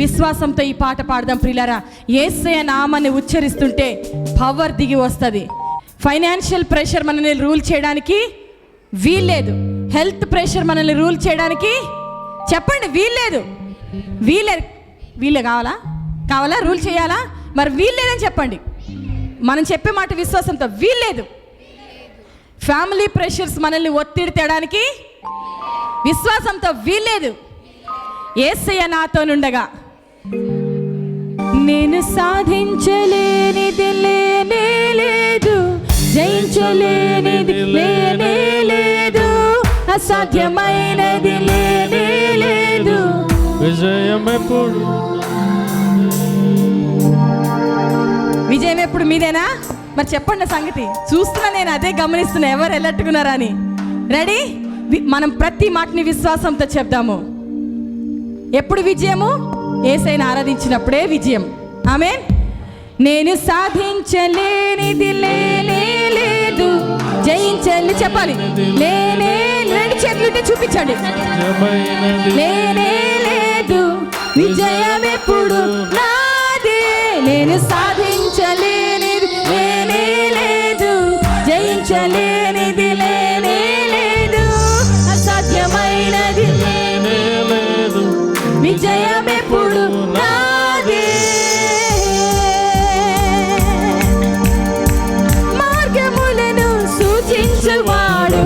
విశ్వాసంతో ఈ పాట పాడదాం ప్రియులారా. యేసయ్య నామాన్ని ఉచ్చరిస్తుంటే పవర్ దిగి వస్తుంది. ఫైనాన్షియల్ ప్రెషర్ మనల్ని రూల్ చేయడానికి వీల్లేదు. హెల్త్ ప్రెషర్ మనల్ని రూల్ చేయడానికి చెప్పండి వీల్లేదు. వీలే కావాలా రూల్ చేయాలా? మరి వీల్లేదని చెప్పండి. మనం చెప్పే మాట విశ్వాసంతో వీల్లేదు. ఫ్యామిలీ ప్రెషర్స్ మనల్ని ఒత్తిడి తేడానికి విశ్వాసంతో వీల్లేదు. యేసయ్య నాతోనుండగా నేను సాధించలేనిది లేనే లేదు, జయించలేనిది లేనే లేదు, అసాధ్యమైనది లేనే లేదు, విజయం ఎప్పుడు మీదేనా? మరి చెప్పండి సంగతి. చూస్తున్నా, నేను అదే గమనిస్తున్నా ఎవరు ఎల్లట్టుకున్నారా అని. రెడీ? మనం ప్రతి మాటని విశ్వాసంతో చెప్దాము. ఎప్పుడు విజయము? యేసయ్యను ఆరాధించినప్పుడే విజయం. ఆమేన్. నేను సాధించలేనిది లేనే లేదు, జయించలేని చెప్పాలి. లేనే రెండు చేతులుంటే చూపించండి. లేనే లేదు, విజయం ఎప్పుడు నాదే. నేను సాధించలేనిది లేనే లేదు, జయించలేనిది లేనే లేదు, అసాధ్యమైనది లేనే లేదు, విజయం ఎప్పుడు నాదే. మార్గములను సూచించువాడు,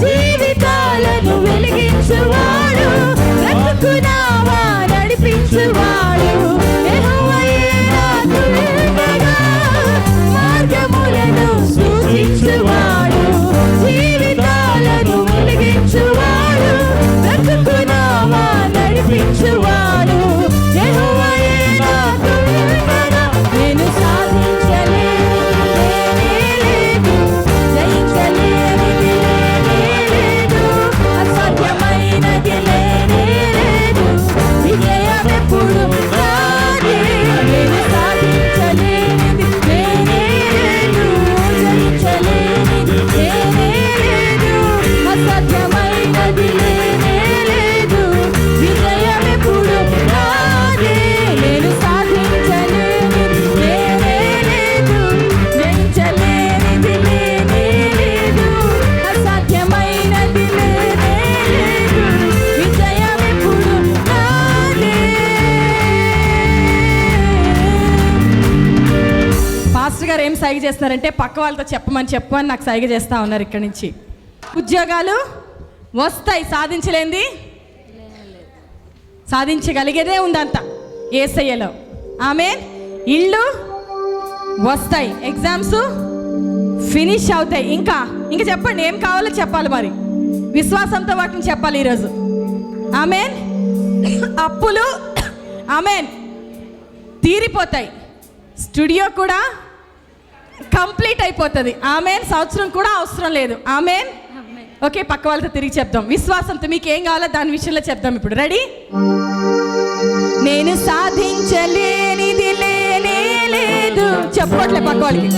జీవితాలను వెలిగించువాడు, బ్రతుకునావా నడిపించువాడు, యెహోవాయే నాకు వెలుగుగా. మార్గములను సూచించువాడు, జీవితాలను వెలిగించువాడు, బ్రతుకునావా నడిపించువాడు, యెహోవాయే నాకు వెలుగుగా. నేను సాధించలేనిది లేనే లేదు, జయించలేనిది లేనే లేదు, అసాధ్యమైనది లేనే లేదు, విజయం ఎప్పుడు నాదే. నేను సాధించలేనిది లేనే లేదు, జయించలేనిది లేనే లేదు, అసాధ్యమైనది లేనే లేదు, విజయం ఎప్పుడు నాదే. నేను సాధించలేనిది లేనే లేదు, జయించలేనిది లేనే లేదు, అసాధ్యమైనది లేనే లేదు, విజయం ఎప్పుడు నాదే. పాస్టర్ గారు ఏం సైగ చేస్తున్నారంటే పక్క వాళ్ళతో చెప్పమని నాకు సైగ చేస్తూ ఉన్నారు. ఇక్కడి నుంచి ఉద్యోగాలు వస్తాయి, సాధించలేంది సాధించగలిగేదే ఉందంతా యేసయ్యలో. ఆమేన్. ఇళ్ళు వస్తాయి, ఎగ్జామ్స్ ఫినిష్ అవుతాయి. ఇంకా చెప్పండి ఏం కావాలో చెప్పాలి. మరి విశ్వాసంతో వాటిని చెప్పాలి ఈరోజు. ఆమేన్. అప్పులు ఆమేన్ తీరిపోతాయి. స్టూడియో కూడా కంప్లీట్ అయిపోతుంది. ఆమేన్. సంవత్సరం కూడా అవసరం లేదు. ఆమేన్. ఓకే, పక్క వాళ్ళతో తిరిగి చెప్దాం. విశ్వాసంతో మీకు ఏం కావాలో దాని విషయంలో చెప్దాం. ఇప్పుడు రెడీ? నేను సాధించలేనిది లేనే లేదు, చెప్పుకోవట్లే పక్క వాళ్ళకి.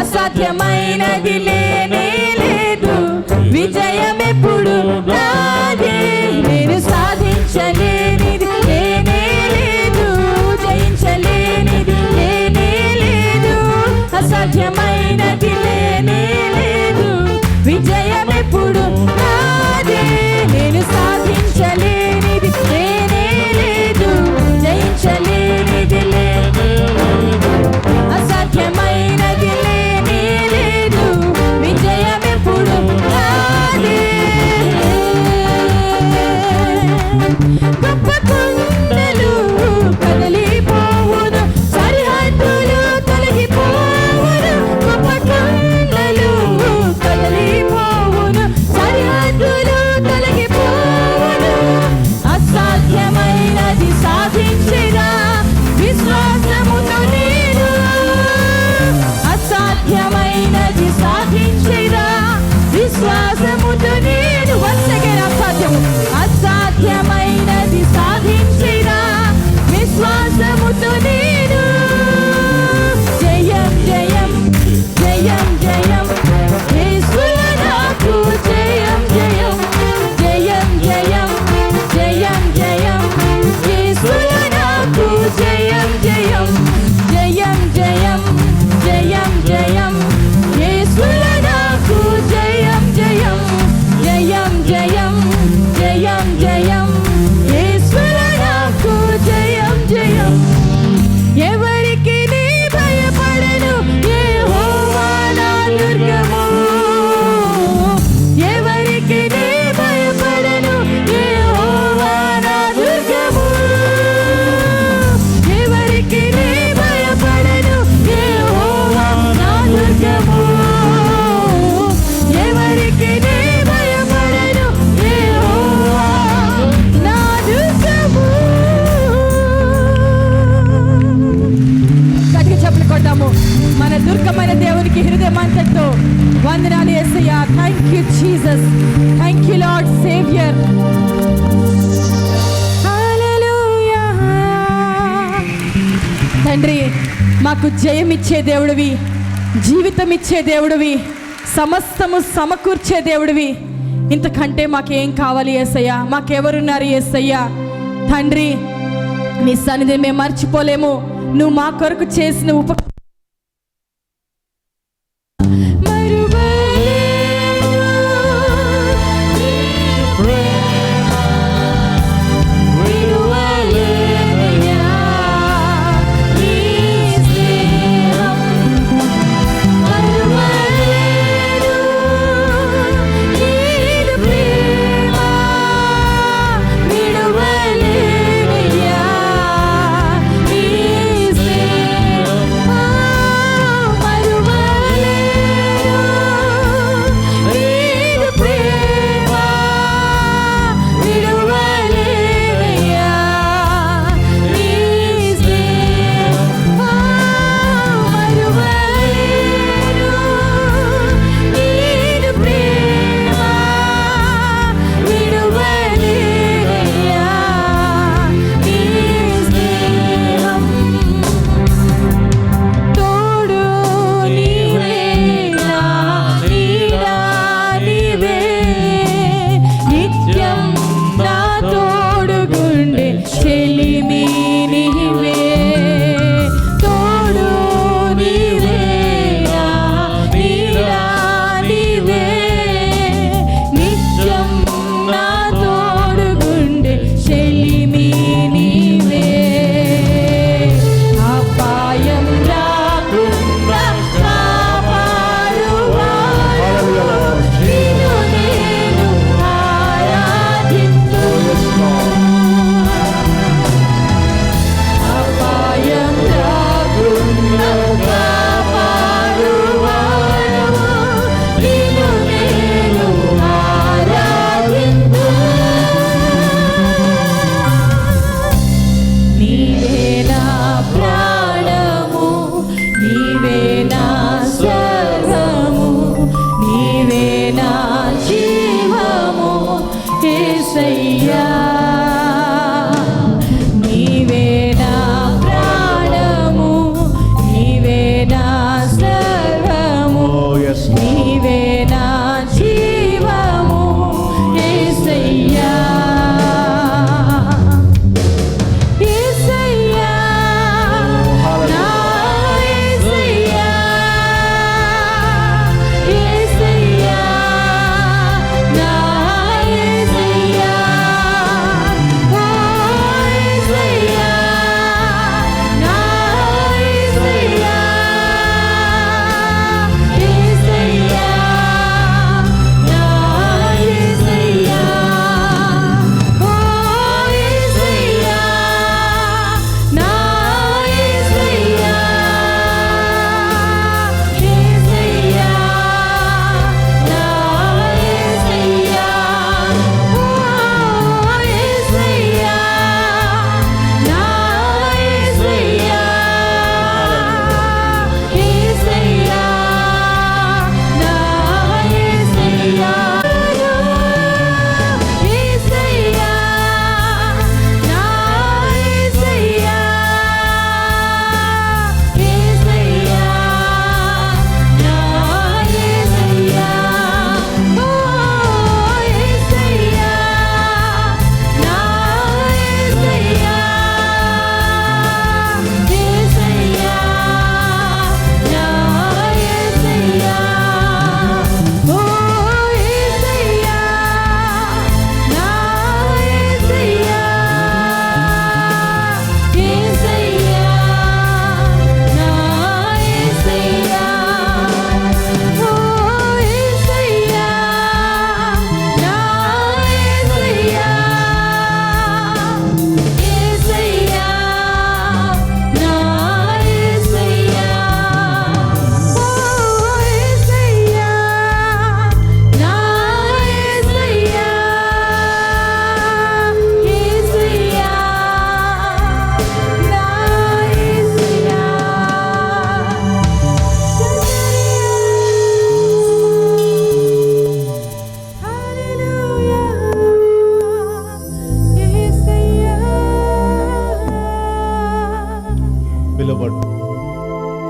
అసాధ్యమైనది లేనే లేదు, విజయం ఎప్పుడు నాదే. నేను సాధించలేనిది లేనే లేదు, జయించలేనిది లేనే లేదు, అసాధ్యమైనది లేనే లేదు, విజయం ఎప్పుడు నాదే. నేను సాధించలేనిది లేనే లేదు, జయించలేనిది లేనే లేదు, అసాధ్యమైనది లేనే లేదు, విజయం ఎప్పుడు నాదే. గొప్ప కొండలు కదలిపోవును, సరిహద్దులు తొలగిపోవును. గొప్ప కొండలు కదలిపోవును, సరిహద్దులు తొలగిపోవును. మన దుర్గమైన దేవునికి హృదయమంతటితో వందనాలు యేసయ్యా. Thank you Jesus, thank you Lord Saviour. Hallelujah. తండ్రి, మాకు జయమిచ్చే దేవుడివి, జీవితం ఇచ్చే దేవుడివి, సమస్తము సమకూర్చే దేవుడివి. ఇంతకంటే మాకేం కావాలి యేసయ్యా? మాకెవరున్నారు యేసయ్యా? తండ్రి, నీ సన్నిధిని మేము మర్చిపోలేము. నువ్వు మా కొరకు చేసిన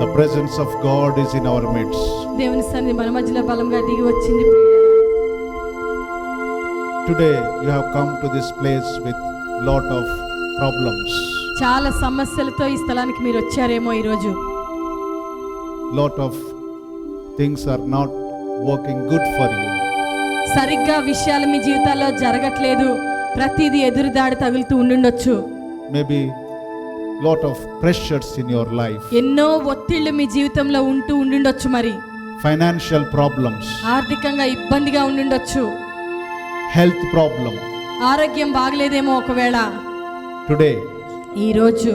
The presence of God is in our midst. దేవుని సన్నిధి మన మధ్యలో బలంగా దిగి వచ్చింది. Today you have come to this place with lot of problems. చాలా సమస్యలతో ఈ స్థలానికి మీరు వచ్చారేమో ఈరోజు. Lot of things are not working good for you. సరిగ్గా విషయాలు మీ జీవితాల్లో జరగట్లేదు. ప్రతిదీ ఎదురుదాడి తగులుతూ ఉండుండొచ్చు. Maybe lot of pressures in your life. ఎన్నో ఒత్తిళ్లు మీ జీవితంలో ఉండుండొచ్చు. మరి Financial problems, ఆర్థికంగా ఇబ్బందిగా ఉండుండొచ్చు. health problem. ఆరోగ్యం బాగలేదేమో ఒకవేళ. Today ఈరోజు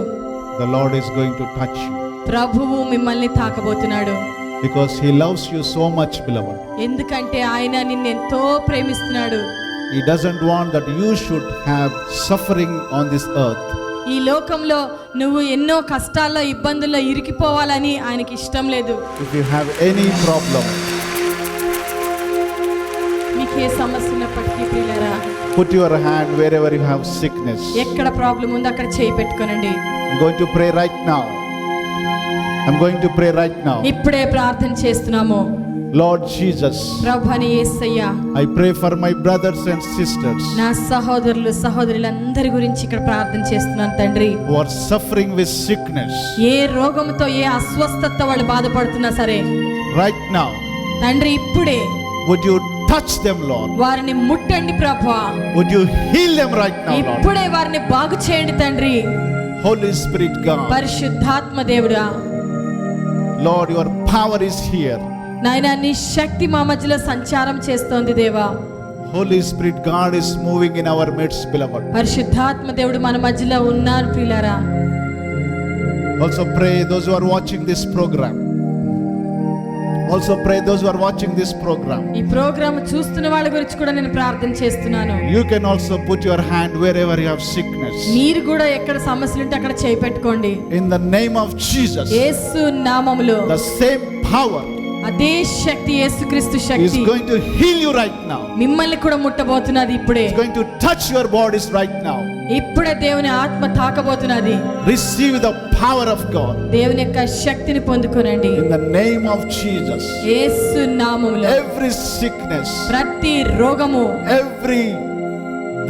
the Lord is going to touch you ప్రభువు మిమ్మల్ని తాకబోతున్నాడు. because he loves you so much, beloved. ఎందుకంటే ఆయన నిన్ను ఎంతో ప్రేమిస్తున్నాడు. He doesn't want that you should have suffering on this earth. ఈ లోకంలో నువ్వు ఎన్నో కష్టాల్లో ఇబ్బందుల్లో ఇరికిపోవాలని ఆయనకి ఇష్టం లేదు. If you have any problem, మీకు ఏ సమస్య ఉన్నప్పటికీ ప్రియులారా, put your hand wherever you have sickness. ఎక్కడ ప్రాబ్లం ఉందో అక్కడ చేయి పెట్టుకోనండి. I'm going to pray right now. I'm going to pray right now. ఇప్పుడే ప్రార్థన చేస్తున్నాము. Lord Jesus, ప్రభువైన యేసయ్యా, I pray for my brothers and sisters నా సహోదరులు సహోదరులందరి గురించి ఇక్కడ ప్రార్థన చేస్తున్నాను తండ్రి. who are suffering with sickness. ఏ రోగంతో ఏ అస్వస్థతతో వాళ్ళు బాధపడుతున్నా సరే Right now, తండ్రి ఇప్పుడే would you touch them, Lord? వారిని ముట్టండి ప్రభువా. Would you heal them right now, Lord? ఇప్పుడే వారిని బాగు చేయండి తండ్రి. Holy Spirit God, పరిశుద్ధాత్మ దేవుడా, Lord, your power is here. నాయనా నీ శక్తి మా మధ్యలో సంచారం చేస్తోంది దేవా. Holy Spirit God is moving in our midst, beloved. పరిశుద్ధాత్మ దేవుడు మన మధ్యలో ఉన్నారు ప్రియులారా. Also pray those who are watching this program. Also pray those who are watching this program. ఈ ప్రోగ్రామ్ చూస్తున్న వాళ్ళ గురించి కూడా నేను ప్రార్థన చేస్తున్నాను. You can also put your hand wherever you have sickness. మీరు కూడా ఎక్కడ సమస్యలు ఉంటే అక్కడ చేయి పెట్టుకోండి. In the name of Jesus, యేసు నామములో the same power అదే శక్తి, యేసుక్రీస్తు is Shakti going to heal you right now. మిమ్మల్ని కూడా ముట్టబోతున్నది ఇప్పుడే. It's going to touch your bodies right now. ఇప్పుడే దేవుని ఆత్మ తాకబోతున్నది. Receive the power of God. దేవుని యొక్క శక్తిని పొందుకోనండి. In the name of Jesus, యేసు నామములో every sickness, ప్రతి రోగము, every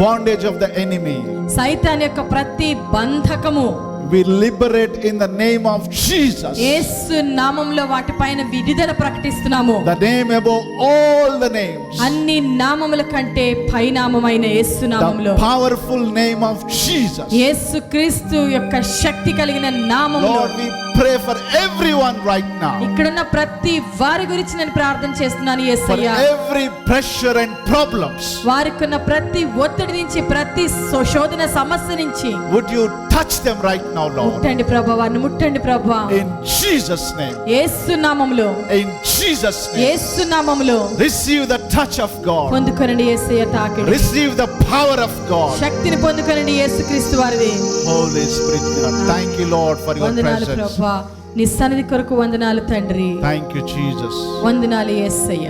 bondage of the enemy, సైతాన్ యొక్క ప్రతి బంధకము we liberate in the name of Jesus. యేసు నామములో వాటిపైన విడుదల ప్రకటిస్తున్నాము. The name above all the names. అన్ని నామముల కంటే పై నామమైన యేసు నామములో, The powerful name of Jesus. యేసుక్రీస్తు యొక్క శక్తి కలిగిన నామములో Lord, we pray for everyone right now. ఇక్కడున్న ప్రతి వారి గురించి నేను ప్రార్థన చేస్తున్నాను For Yesayya. every pressure and problems. వారికున్న ప్రతి ఒత్తిడి నుంచి, ప్రతి శోధన సమస్య నుంచి Would you touch them right now, Lord? ముట్టండి ప్రభువా, వారిని ముట్టండి ప్రభువా. In Jesus' name. యేసు నామములో, In Jesus' name. యేసు నామములో Receive the touch of God. పొందుకొనండి యేసయ్య తాకిడి. Receive the power of God. శక్తిని పొందుకొనండి యేసుక్రీస్తు వారిది. Holy Spirit God. Thank you, Lord, for your వందనాలు presence. ప్రభువా, నీ సన్నిధి కొరకు వందనాలు తండ్రి. Thank you, Jesus. వందనాలు యేసయ్య.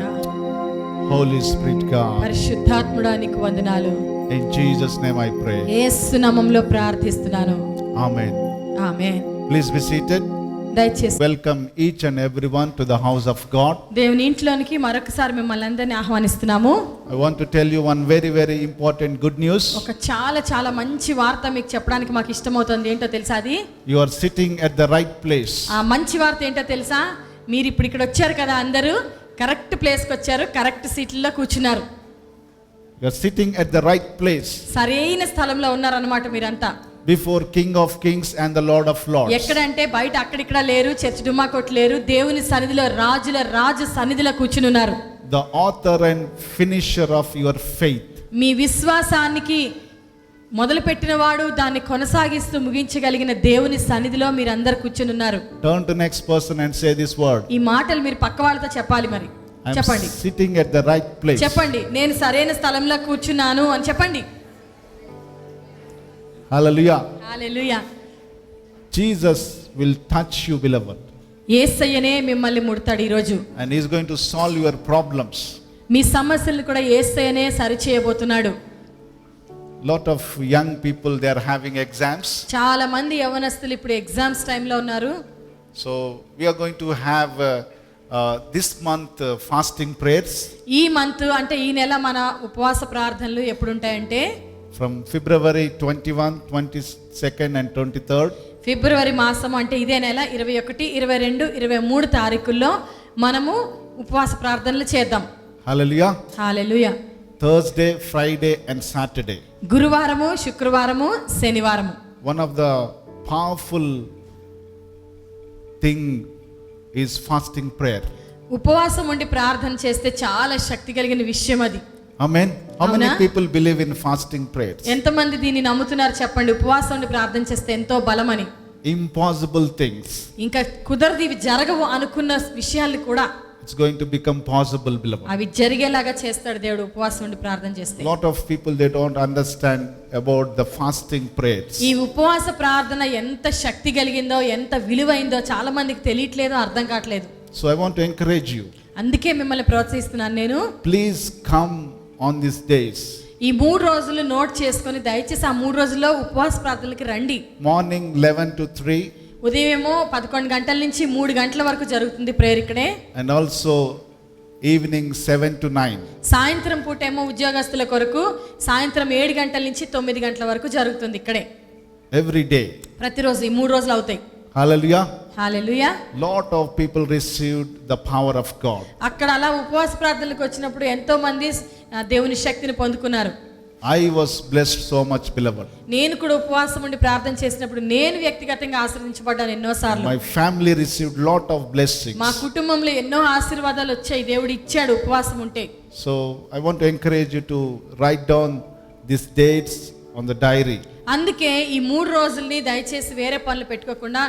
Holy Spirit God. పరిశుద్ధాత్ముడా నీకు వందనాలు. In Jesus' name I pray. యేసు నామములో ప్రార్థిస్తున్నాను. Amen. Amen. Please be seated. దయచేసి Welcome each and everyone to the house of God. దేవుని ఇంట్లోనికి మరొకసారి మిమ్మల్ని అందరినీ ఆహ్వానిస్తున్నాము. I want to tell you one very, very important good news. ఒక చాలా మంచి వార్త మీకు చెప్పడానికి మాకు ఇష్టమవుతుంది. ఏంటో తెలుసా అది? You are sitting at the right place. ఆ మంచి వార్త ఏంటో తెలుసా? మీరు ఇప్పుడు ఇక్కడ వచ్చారు కదా, అందరూ కరెక్ట్ ప్లేస్కి వచ్చారు, కరెక్ట్ సీట్లలో కూర్చున్నారు. You are sitting at the right place సరైన స్థలంలో ఉన్నారన్నమాట మీరంతా. before King of Kings and the Lord of Lords. ఎక్కడంటే బయట అక్కడిక్కడ లేరు, చర్చ్ డుమ్మా కొట్టు లేరు, దేవుని సన్నిధిలో రాజుల రాజు సన్నిధిలో కూర్చుని ఉన్నారు. The author and finisher of your faith. మీ విశ్వాసానికి మొదలుపెట్టిన వాడు, దాన్ని కొనసాగిస్తూ ముగించగలిగిన దేవుని సన్నిధిలో మీరందరూ కూర్చుని ఉన్నారు. Turn to next person and say this word. ఈ మాటలు మీరు పక్క వాళ్ళతో చెప్పాలి. మరి I am చెప్పండి, sitting at the right place. చెప్పండి, నేను సరైన స్థలంలో కూర్చున్నాను అని చెప్పండి. Hallelujah. Hallelujah. Jesus will touch you, beloved. యేసయ్యనే మిమ్మల్ని ముడతాడు ఈరోజు. And he is going to solve your problems. మీ సమస్యలను కూడా యేసయ్యనే సరి చేయబోతున్నాడు. Lot of young people, they are having exams. చాలా మంది యవనస్తులు ఇప్పుడు ఎగ్జామ్స్ టైంలో ఉన్నారు. So we are going to have this month fasting prayers ఈ మంత్ అంటే ఈ నెల మన ఉపవాస ప్రార్థనలు ఎప్పుడు ఉంటాయంటే from February 21, 22nd and 23rd. ఫిబ్రవరి మాసం అంటే ఇదే నెల 21, 22, 23 తారీఖుల్లో మనము ఉపవాస ప్రార్థనలు చేద్దాం. Hallelujah. Hallelujah. Thursday, Friday and Saturday. గురువారము, శుక్రవారము, శనివారము. One of the powerful thing is fasting prayer. ఉపవాసం ఉండి ప్రార్థన చేస్తే చాలా శక్తి కలిగిన విషయం అది. Amen. How many అవునా? people believe in fasting prayers? ఎంతమంది దీన్ని నమ్ముతున్నారు చెప్పండి? ఉపవాసం ఉండి ప్రార్థన చేస్తే ఎంతో బలమని. Impossible things. ఇంకా కుదరదు, ఇవి జరగవు అనుకున్న విషయాలు కూడా It's going to become possible, beloved. అవి జరిగేలాగా చేస్తాడు దేవుడు ఉపవాసం ఉండి ప్రార్థన చేస్తే. Lot of people, they don't understand about the fasting prayers. ఈ ఉపవాస ప్రార్థన ఎంత శక్తి కలిగిందో, ఎంత విలువైందో చాలా మందికి తెలియట్లేదు, అర్థం కావట్లేదు. So I want to encourage you. అందుకే మిమ్మల్ని ప్రోత్సహిస్తున్నాను నేను. Please come on these days. ఈ 3 రోజులు నోట్ చేసుకొని దయచేసి ఆ 3 రోజుల్లో ఉపవాస ప్రార్థనలకి రండి. Morning 11 to 3 ఉదయమేమో 11 గంటల నుంచి 3 గంటల వరకు జరుగుతుంది ప్రేయర్ ఇక్కడే. and also evening 7 to 9. సాయంత్రం పూటేమో ఉద్యోగస్తుల కొరకు సాయంత్రం 7 గంటల నుంచి 9 గంటల వరకు జరుగుతుంది ఇక్కడే. Every day. ప్రతిరోజు ఈ 3 రోజులు అవుతాయి. Hallelujah. Hallelujah. Lot of people received the power of God. అక్కడ అలా ఉపవాస ప్రార్థనలకు వచ్చినప్పుడు ఎంతో మంది దేవుని శక్తిని పొందుకున్నారు. I was blessed so much, beloved. నేను కూడా ఉపవాసం ఉండి ప్రార్థన చేసినప్పుడు నేను వ్యక్తిగతంగా ఆశీర్వదించబడ్డాను ఎన్నోసార్లు. My family received lot of blessings. మా కుటుంబంలో ఎన్నో ఆశీర్వాదాలు వచ్చాయి, దేవుడు ఇచ్చాడు ఉపవాసం ఉంటే. So I want to encourage you to write down these dates on the diary. అందుకే ఈ 3 రోజుల్ని దయచేసి వేరే పనులు పెట్టుకోకుండా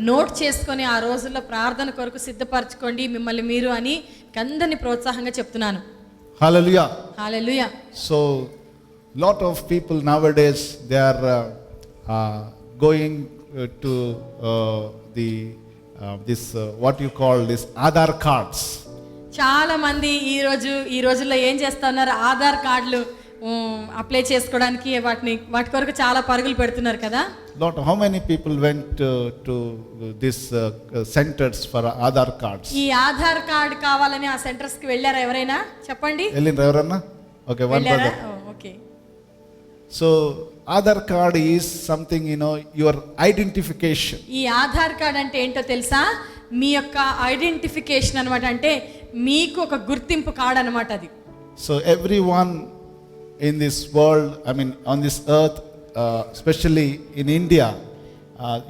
నోట్ చేసుకొని ఆ రోజుల్లో ప్రార్థన కొరకు సిద్ధపరచుకోండి మిమ్మల్ని మీరు అని అందరినీ ప్రోత్సాహంగా చెప్తున్నాను. Hallelujah. Hallelujah. So lot of people nowadays, they are going to this what you call this Aadhaar cards. చాలా మంది ఈ రోజుల్లో ఏం చేస్తా ఉన్నారు, ఆధార్ కార్డులు అప్లై చేసుకోవడానికి వాటి కొరకు చాలా పరుగులు పెడుతున్నారు కదా. How many people went to this centers for Aadhaar cards? ఈ ఆధార్ కార్డు కావాలని ఆ సెంటర్స్ కి వెళ్ళారా ఎవరైనా చెప్పండి? వెళ్ళిండ్రా ఎవరన్నా? Okay, one brother. Okay. So Aadhaar card is something, your identification. ఈ ఆధార్ కార్డ్ అంటే ఏంటో తెలుసా? మీ యొక్క ఐడెంటిఫికేషన్ అన్నమాట. అంటే మీకు ఒక గుర్తింపు కార్డ్ అన్నమాట అది. So everyone in this world, on this earth, especially in India,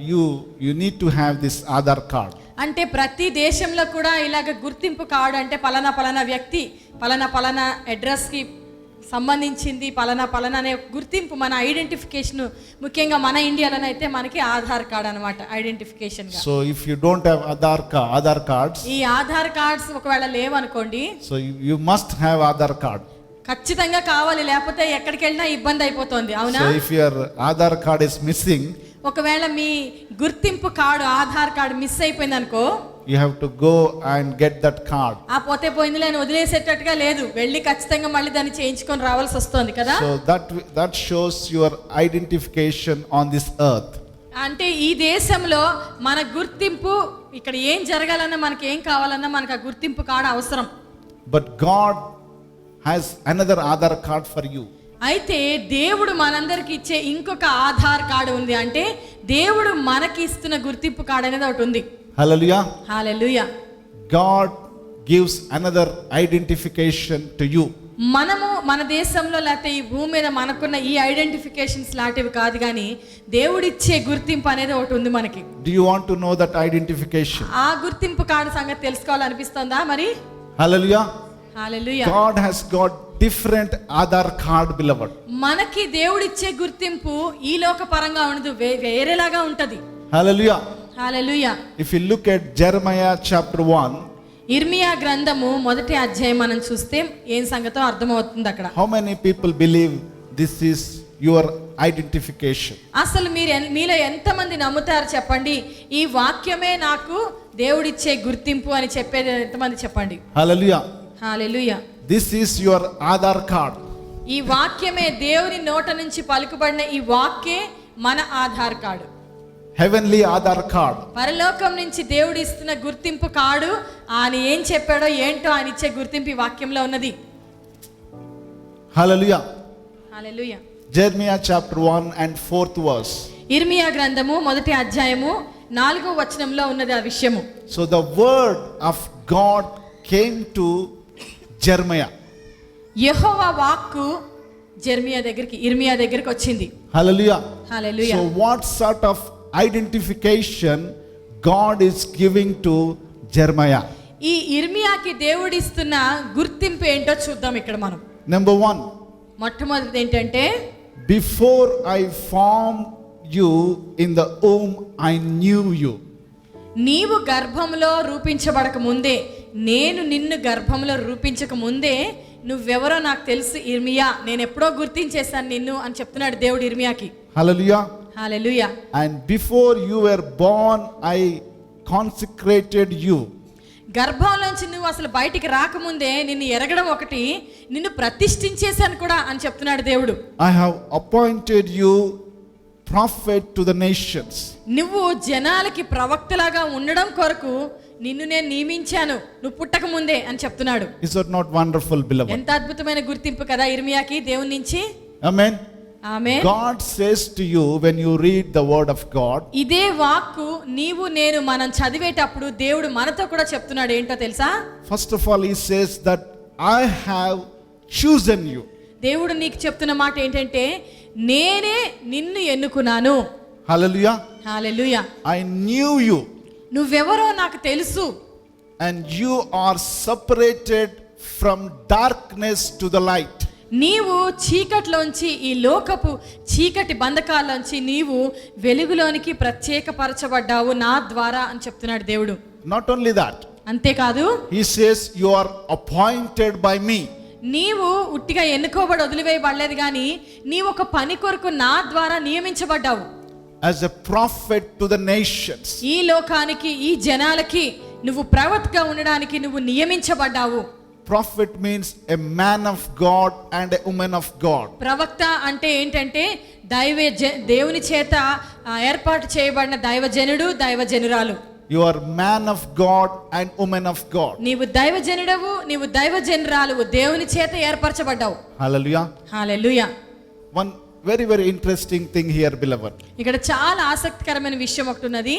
you need to have this Aadhaar card. అంటే ప్రతి దేశంలో కూడా ఇలాగ గుర్తింపు కార్డు అంటే పలానా వ్యక్తి పలానా అడ్రస్ కి సంబంధించింది పలానా అనే గుర్తింపు, మన ఐడెంటిఫికేషన్. ముఖ్యంగా మన ఇండియాలోనైతే మనకి ఆధార్ కార్డ్ అన్నమాట ఐడెంటిఫికేషన్ గా. So if you don't have Aadhaar cards, ఈ ఆధార్ కార్డ్స్ ఒకవేళ లేవనుకోండి, so you must have Aadhaar card. ఖచ్చితంగా కావాలి, లేకపోతే ఎక్కడికి వెళ్ళినా ఇబ్బంది అయిపోతుంది. అవునా? So if your Aadhaar card is missing, ఒకవేళ మీ గుర్తింపు కార్డు ఆధార్ కార్డు మిస్ అయిపోయింది అనుకో, you have to go and get that card. ఆ పోతే పోయింది లేని వదిలేసేటట్టుగా లేదు, వెళ్ళి ఖచ్చితంగా మళ్ళీ దాన్ని చేయించుకొని రావాల్సి వస్తుంది కదా. So that shows your identification on this earth. అంటే ఈ దేశంలో మన గుర్తింపు, ఇక్కడ ఏం జరగాలన్నా మనకి ఏం కావాలన్నా మనకు ఆ గుర్తింపు కార్డు అవసరం. But God has another Aadhaar card for you. అయితే దేవుడు మనందరికి ఇచ్చే ఇంకొక ఆధార్ కార్డు ఉంది. అంటే దేవుడు మనకి ఇస్తున్న గుర్తింపు కార్డు అనేది ఒకటి ఉంది. Hallelujah. Hallelujah. God gives another identification to you. మనము మన దేశంలో లేకపోతే ఈ భూమి మీద మనకున్న ఈ ఐడెంటిఫికేషన్స్ లాంటివి కాదు, కానీ దేవుడిచ్చే గుర్తింపు అనేది ఒకటి ఉంది మనకి. Do you want to know that identification? ఆ గుర్తింపు కార్డు సంగతి తెలుసుకోవాలనిపిస్తుందా మరి? Hallelujah. Hallelujah. God has got different Aadhaar card, beloved. మనకి దేవుడిచ్చే గుర్తింపు ఈ లోక పరంగా ఉండదు, వేరేలాగా ఉంటది. Hallelujah. Hallelujah. If you look at Jeremiah chapter 1, ఇర్మియా గ్రంథము 1వ అధ్యాయం మనం చూస్తే ఏం సంగతో అర్థమవుతుంది అక్కడ. how many people believe this is your identification? అసలు మీలో ఎంతమంది నమ్ముతారు చెప్పండి, ఈ వాక్యమే నాకు దేవుడిచ్చే గుర్తింపు అని చెప్పేది ఎంతమంది చెప్పండి? Hallelujah. Hallelujah. This is your Aadhaar card. ఈ వాక్యమే, దేవుని నోట నుంచి పలుకుబడిన ఈ వాక్యే మన Aadhaar card. heavenly Aadhaar card. పరలోకం నుంచి దేవుడు ఇస్తున్న గుర్తింపు కార్డు, ఆయన ఏం చెప్పాడో ఏంటో ఆయన ఇచ్చే గుర్తింపు ఈ వాక్యంలో ఉన్నది. Hallelujah. Hallelujah. Jeremiah chapter 1 and 4th verse. ఇర్మియా గ్రంథము 1వ అధ్యాయము 4వ వచనంలో ఉన్నది ఆ విషయము. So the word of God came to Jeremiah. యెహోవా వాక్కు ఇర్మియా దగ్గరికి వచ్చింది. Hallelujah. Hallelujah. So what sort of identification God is giving to Jeremiah? ఈ ఇర్మియాకి దేవుడిస్తున్న గుర్తింపు ఏంటో చూద్దాం ఇక్కడ మనం. Number 1. మొట్టమొదటిది ఏంటంటే, Before I formed you in the womb, I knew you. నీవు గర్భంలో రూపించబడక ముందే, నేను నిన్ను గర్భంలో రూపించక ముందే నువ్వెవరో నాకు తెలుసు ఇర్మియా, నేను ఎప్పుడో గుర్తించేశాను నిన్ను అని చెప్తున్నాడు దేవుడు ఇర్మియాకి. Hallelujah. Hallelujah. And before you were born, I consecrated you. గర్భంలోంచి నువ్వు అసలు బయటికి రాకముందే నిన్ను ఎరగడం ఒకటి, నిన్ను ప్రతిష్ఠించేశాను కూడా అని చెప్తున్నాడు దేవుడు. I have appointed you prophet to the nations. నువ్వు జనాలకి ప్రవక్తలాగా ఉండడం కొరకు నిన్ను నేను నియమించాను, నువ్వు పుట్టక ముందే అని చెప్తున్నాడు. Is that not wonderful, beloved? ఎంత అద్భుతమైన గుర్తింపు కదా ఇర్మియాకి దేవుని నుంచి. Amen. Amen. God says to you when you read the word of God, ఇదే వాక్కు నీవు నేను మనం చదివేటప్పుడు దేవుడు మనతో కూడా చెప్తున్నాడు. ఏంటో తెలుసా? first of all he says that I have chosen you. దేవుడు నీకు చెప్తున్న మాట ఏంటంటే, నేనే నిన్ను ఎన్నుకున్నాను. Hallelujah. Hallelujah. I knew you నువ్వెవరో నాకు తెలుసు. and you are separated from darkness to the light. నీవు చీకట్లోంచి, ఈ లోకపు చీకటి బంధకాల్లోంచి నీవు వెలుగులోనికి ప్రత్యేకపరచబడ్డావు నా ద్వారా అని చెప్తున్నాడు దేవుడు. Not only that, అంతేకాదు, he says you are appointed by me. నీవు ఉట్టిగా ఎన్నుకోబడి వదిలివేయబడలేదు కానీ నీవు ఒక పని కొరకు నా ద్వారా నియమించబడ్డావు. As a prophet to the nations. ఈ లోకానికి, ఈ జనాలకి నువ్వు ప్రవక్తగా ఉండడానికి నువ్వు నియమించబడ్డావు. Prophet means a man of God and a woman of God. ప్రవక్త అంటే ఏంటంటే దేవుని చేత ఏర్పాటు చేయబడిన దైవజనుడు, దైవజనురాలు. You are man of God and woman of God. నీవు దైవజనుడవు, నీవు దైవజనురాలువు, దేవుని చేత ఏర్పరచబడ్డావు. Hallelujah. Hallelujah. One very interesting thing here, beloved. ఇక్కడ చాలా ఆసక్తికరమైన విషయం ఒకటి ఉన్నది.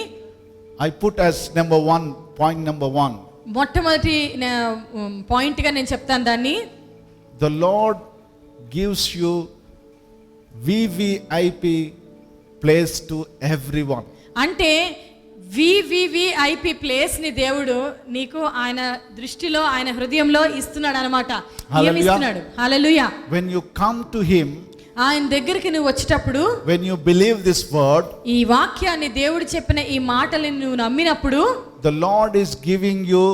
I put as point number 1. మొట్టమొదటి పాయింట్గా నేను చెప్తాను దాన్ని. The Lord gives you VVIP place to everyone. అంటే వివివిఐపి ప్లేస్ ని దేవుడు నీకు ఆయన దృష్టిలో, ఆయన హృదయంలో ఇస్తున్నాడు అన్నమాట. నియమిస్తున్నాడు. హల్లెలూయా. When you come to him, ఆయన దగ్గరికి నువ్వు వచ్చేటప్పుడు, when you believe this word, ఈ వాక్యాన్ని దేవుడు చెప్పిన ఈ మాటలను నువ్వు నమ్మినప్పుడు, the Lord is giving you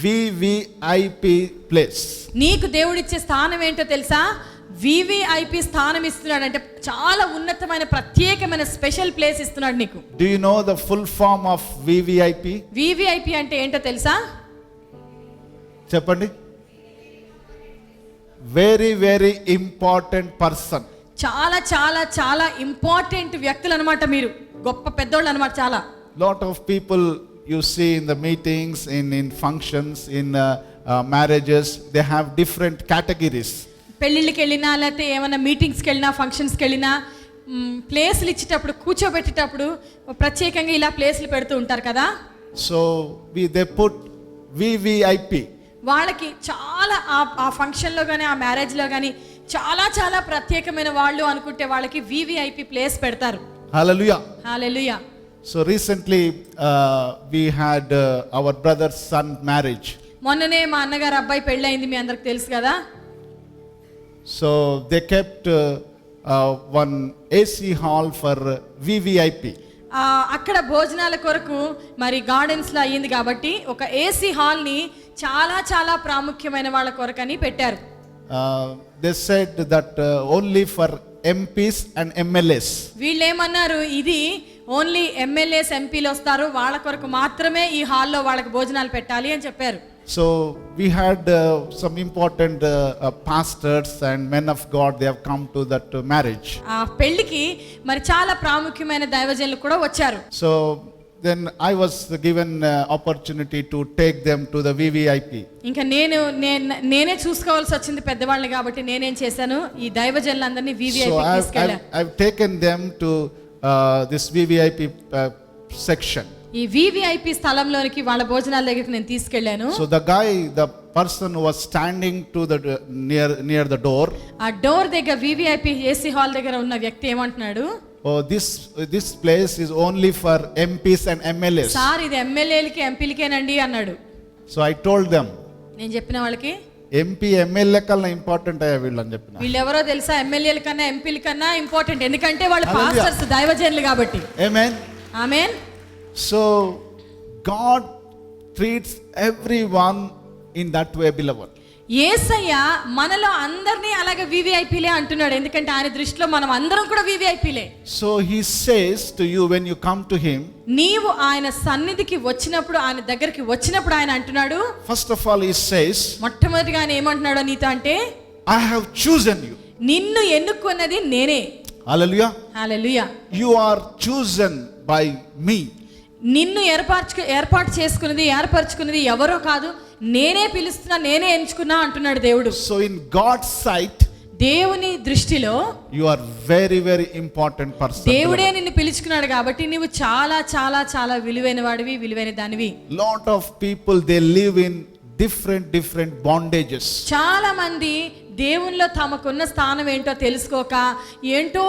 VVIP place. నీకు దేవుడిచ్చే స్థానం ఏంటో తెలుసా? వివిఐపి స్థానం ఇస్తున్నాడు. అంటే చాలా ఉన్నతమైన ప్రత్యేకమైన స్పెషల్ ప్లేస్ ఇస్తున్నాడు నీకు. Do you know the full form of VVIP? VVIP అంటే ఏంటో తెలుసా? చెప్పండి. very important person. చాలా చాలా చాలా ఇంపార్టెంట్ వ్యక్తులు అన్నమాట. మీరు గొప్ప పెద్దోళ్ళు అన్నమాట. చాలా lot of people you see in the meetings, in functions, in marriages, they have different categories. పెళ్ళిళ్ళకి వెళ్ళినా, లేకపోతే ఏమైనా మీటింగ్స్కి వెళ్ళినా, ఫంక్షన్స్కి వెళ్ళినా, ప్లేస్లు ఇచ్చేటప్పుడు, కూర్చోబెట్టేటప్పుడు ప్రత్యేకంగా ఇలా ప్లేస్లు పెడుతూ ఉంటారు కదా. So they put VVIP. వాళ్ళకి చాలా ఆ ఫంక్షన్లో కానీ, ఆ మ్యారేజ్లో కానీ చాలా చాలా ప్రత్యేకమైన వాళ్ళు అనుకుంటే వాళ్ళకి వివిఐపి ప్లేస్ పెడతారు. Hallelujah. Hallelujah. So recently we had our brother's son marriage. మొన్ననే మా అన్నగారు అబ్బాయి పెళ్ళయింది, మీ అందరికి తెలుసు కదా. So they kept one AC hall for VVIP. అక్కడ భోజనాల కొరకు మరి గార్డెన్స్ లో అయ్యింది కాబట్టి ఒక ఏసీ హాల్ ని చాలా చాలా ప్రాముఖ్యమైన వాళ్ళ కొరకని పెట్టారు. They said that only for MPs and MLAs. వీళ్ళేమన్నారు, ఇది ఓన్లీ ఎమ్మెల్యేస్ ఎంపీలు వస్తారు, వాళ్ళ కొరకు మాత్రమే ఈ హాల్లో వాళ్ళకి భోజనాలు పెట్టాలి అని చెప్పారు. So we had some important pastors and men of God. They have come to that marriage. ఆ పెళ్లికి మరి చాలా ప్రాముఖ్యమైన దైవజనులు కూడా వచ్చారు. So then I was given opportunity to take them to the VVIP. ఇంకా నేనే చూసుకోవాల్సి వచ్చింది పెద్దవాళ్ళని కాబట్టి నేనేం చేశాను, ఈ దైవజనులందరినీ So వివిఐపి తీసుకెళ్ళాను. I've taken them to this VVIP section. ఈ వివిఐపి స్థలంలోనికి వాళ్ళ భోజనాల దగ్గరికి నేను తీసుకెళ్ళాను. So the person who was standing to the near the door. ఆ డోర్ దగ్గర వివిఐపి ఏసీ హాల్ దగ్గర ఉన్న వ్యక్తి ఏమంటున్నాడు, Oh, this place is only for MPs and MLAs. Sir ఇది ఎమ్మెల్యేలకి ఎంపీలకేనండి అన్నాడు. So I told them, నేను చెప్పిన వాళ్ళకి, MP MLA కన్నా ఇంపార్టెంట్ అయ్యా వీళ్ళు అని చెప్పిన. వీళ్ళెవరో తెలుసా, ఎమ్మెల్యేల కన్నా ఎంపీల కన్నా ఇంపార్టెంట్, ఎందుకంటే వాళ్ళు Hallelujah. పాస్టర్స్ దైవజనులు కాబట్టి. Amen. Amen. So God treats everyone in that way, beloved. యేసయ్య మనలో అందరినీ అలాగే వివిఐపీలే అంటున్నాడు, ఎందుకంటే ఆయన దృష్టిలో మనం అందరం కూడా వివిఐపీలే. So he says to you when you come to him, నీవు ఆయన సన్నిధికి వచ్చినప్పుడు, ఆయన దగ్గరికి వచ్చినప్పుడు ఆయన అంటున్నాడు, first of all he says, మొట్టమొదటిగా ఆయన ఏమంటున్నాడో నీతో అంటే, I have chosen you. నిన్ను ఎన్నుకున్నది నేనే. Hallelujah. Hallelujah. You are chosen by me. నిన్ను ఏర్పరచుకున్నది ఎవరో కాదు, నేనే పిలుస్తున్నా, నేనే ఎంచుకున్నా అంటున్నాడు దేవుడు. So in God's sight, దేవుని దృష్టిలో you are very very important person. దేవుడే నిన్ను పిలుచుకున్నాడు కాబట్టి నువ్వు చాలా చాలా చాలా విలువైన వాడివి, విలువైన దానివి. Lot of people they live in different bondages. చాలా మంది దేవునిలో తమకున్న స్థానం ఏంటో తెలుసుకోక ఏంటో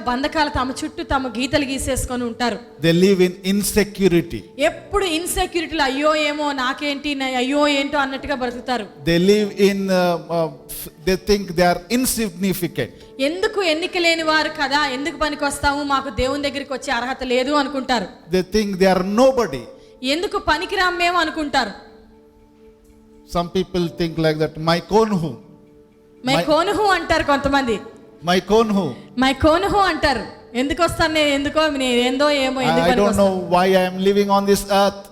బంధకాలు తమ చుట్టూ తమ గీతలు గీసేసుకొని ఉంటారు. They live in insecurity. ఎప్పుడు ఇన్సెక్యూరిటీలు, అయ్యో ఏమో నాకేంటి, అయ్యో ఏంటో అన్నట్టుగా బ్రతుకుతారు. They live in they think they are insignificant. ఎందుకు ఎన్నిక లేని వారు కదా, ఎందుకు పనికి వస్తాము, మాకు దేవుని దగ్గరికి వచ్చే అర్హత లేదు అనుకుంటారు. They think they are nobody. ఎందుకు పనికిరాం మేము అనుకుంటారు. Some people think like that, my konhu. My కోనుహు అంటారు కొంతమంది. My konhu. మై కోనుహు అంటారు. ఎందుకు వస్తాను నేను, ఎందుకో నేను ఏందో ఏమో, ఎందుకు I don't know why I am living on this earth.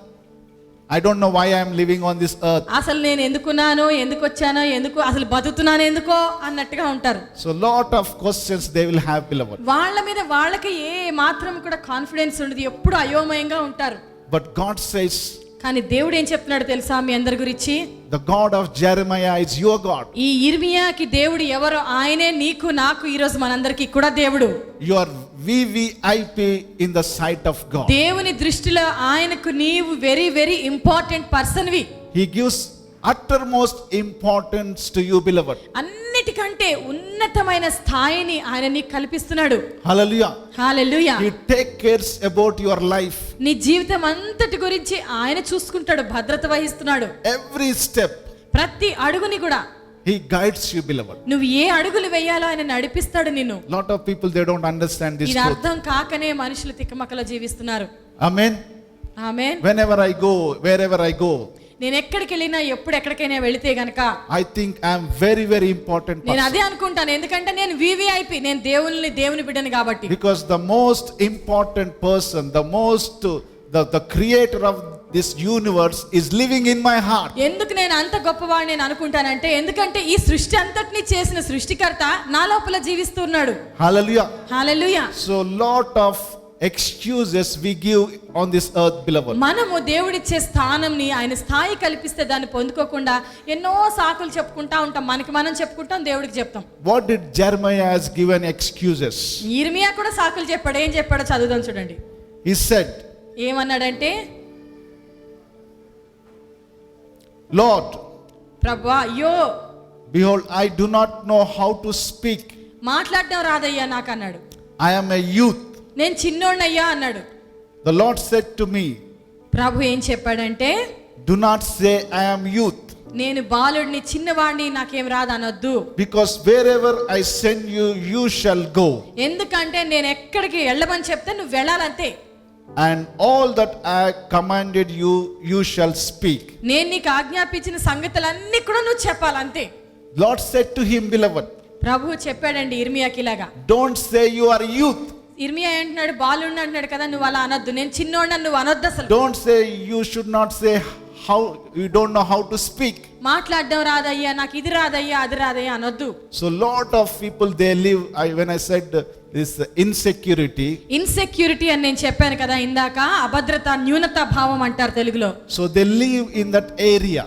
I don't know why I am living on this earth. అసలు నేను ఎందుకున్నానో, ఎందుకు వచ్చానో, ఎందుకు అసలు బతుకుతున్నాను ఎందుకో అన్నట్టుగా ఉంటారు. So lot of questions they will have, beloved. వాళ్ళ మీద వాళ్ళకి ఏ మాత్రం కూడా కాన్ఫిడెన్స్ ఉండదు, ఎప్పుడు అయోమయంగా ఉంటారు. But God says, కానీ దేవుడు ఏం చెప్తున్నాడు తెలుసా మీ అందరి గురించి? the God of Jeremiah is your God. ఈ ఇర్మియాకి దేవుడు ఎవరో ఆయనే నీకు నాకు ఈ రోజు మనందరికీ కూడా దేవుడు. You are VVIP in the sight of God. దేవుని దృష్టిలో ఆయనకు నీవు వెరీ వెరీ ఇంపార్టెంట్ పర్సన్ వి. He gives uttermost importance to you, beloved. అన్నిటికంటే ఉన్నతమైన స్థాయిని ఆయన నీకు కల్పిస్తున్నాడు. Hallelujah. Hallelujah. He take cares about your life. నీ జీవితం అంతటి గురించి ఆయన చూసుకుంటాడు, భద్రత వహిస్తున్నాడు. Every step ప్రతి అడుగుని కూడా he guides you, beloved. నువ్వు ఏ అడుగులు వేయాలో ఆయన నడిపిస్తాడు నిన్ను. Lot of people they don't understand this ఇది truth. అర్థం కాకనే మనుషులు తిక్కమక్కలో జీవిస్తున్నారు. Amen. Amen. Whenever I go, wherever I go, నేను ఎక్కడికి వెళ్ళినా, ఎప్పుడు ఎక్కడికైనా వెళితే గనక I think I am very very important నేను person. అదే అనుకుంటాను, ఎందుకంటే నేను వివిఐపి, నేను దేవుని బిడ్డని కాబట్టి. Because the most important person, the creator of this universe is living in my heart. ఎందుకు నేను అంత గొప్పవాడిని నేను అనుకుంటానంటే, ఎందుకంటే ఈ సృష్టి అంతటిని చేసిన సృష్టికర్త నా లోపల జీవిస్తున్నాడు. Hallelujah. Hallelujah. So lot of excuses we give on this earth, beloved. మనము దేవుడిచ్చే స్థానంని, ఆయన స్థాయి కల్పిస్తే దాన్ని పొందుకోకుండా ఎన్నో సాకులు చెప్పుకుంటా ఉంటాం, మనకి మనం చెప్పుకుంటాం, దేవుడికి చెప్తాం. What did Jeremiah has given excuses? ఇర్మియా కూడా సాకులు చెప్పాడు. ఏం చెప్పాడో చదువుదాం చూడండి. He said, ఏమన్నాడంటే, Lord, ప్రభువా, అయ్యో behold, I do not know how to speak. మాట్లాడడం రాదయ్యా నాకు అన్నాడు. I am a youth. నేను చిన్నోడినయ్యా అన్నాడు. The Lord said to me, ప్రభు ఏం చెప్పాడంటే, do not say I am youth. నేను బాలుడిని, చిన్నవాడిని, నాకేం రాదు అనొద్దు. Because wherever I send you, you shall go. ఎందుకంటే నేను ఎక్కడికి వెళ్ళమని చెప్తే నువ్వు వెళ్ళాలంతే. And all that I commanded you, you shall speak. నేను నీకు ఆజ్ఞాపించిన సంగతులన్నీ కూడా నువ్వు చెప్పాలంతే. Lord said to him, beloved, ప్రభు చెప్పాడండి ఇర్మియాకి ఇలాగా, don't say you are youth. ఇర్మియా అంటున్నాడు, బాలుడిని అంటున్నాడు కదా, నువ్వు అలా అనొద్దు, నేను చిన్నోడిని నువ్వు అనొద్దు అసలు. Don't say, you should not say how you don't know how to speak. మాట్లాడడం రాదయ్యా, నాకు ఇది రాదయ్యా, అది రాదయ్యా అనొద్దు. So lot of people they live, when I said this insecurity. Insecurity అని నేను చెప్పాను కదా ఇందాక, అభద్రత, న్యూనతా భావం అంటారు తెలుగులో. So they live in that area.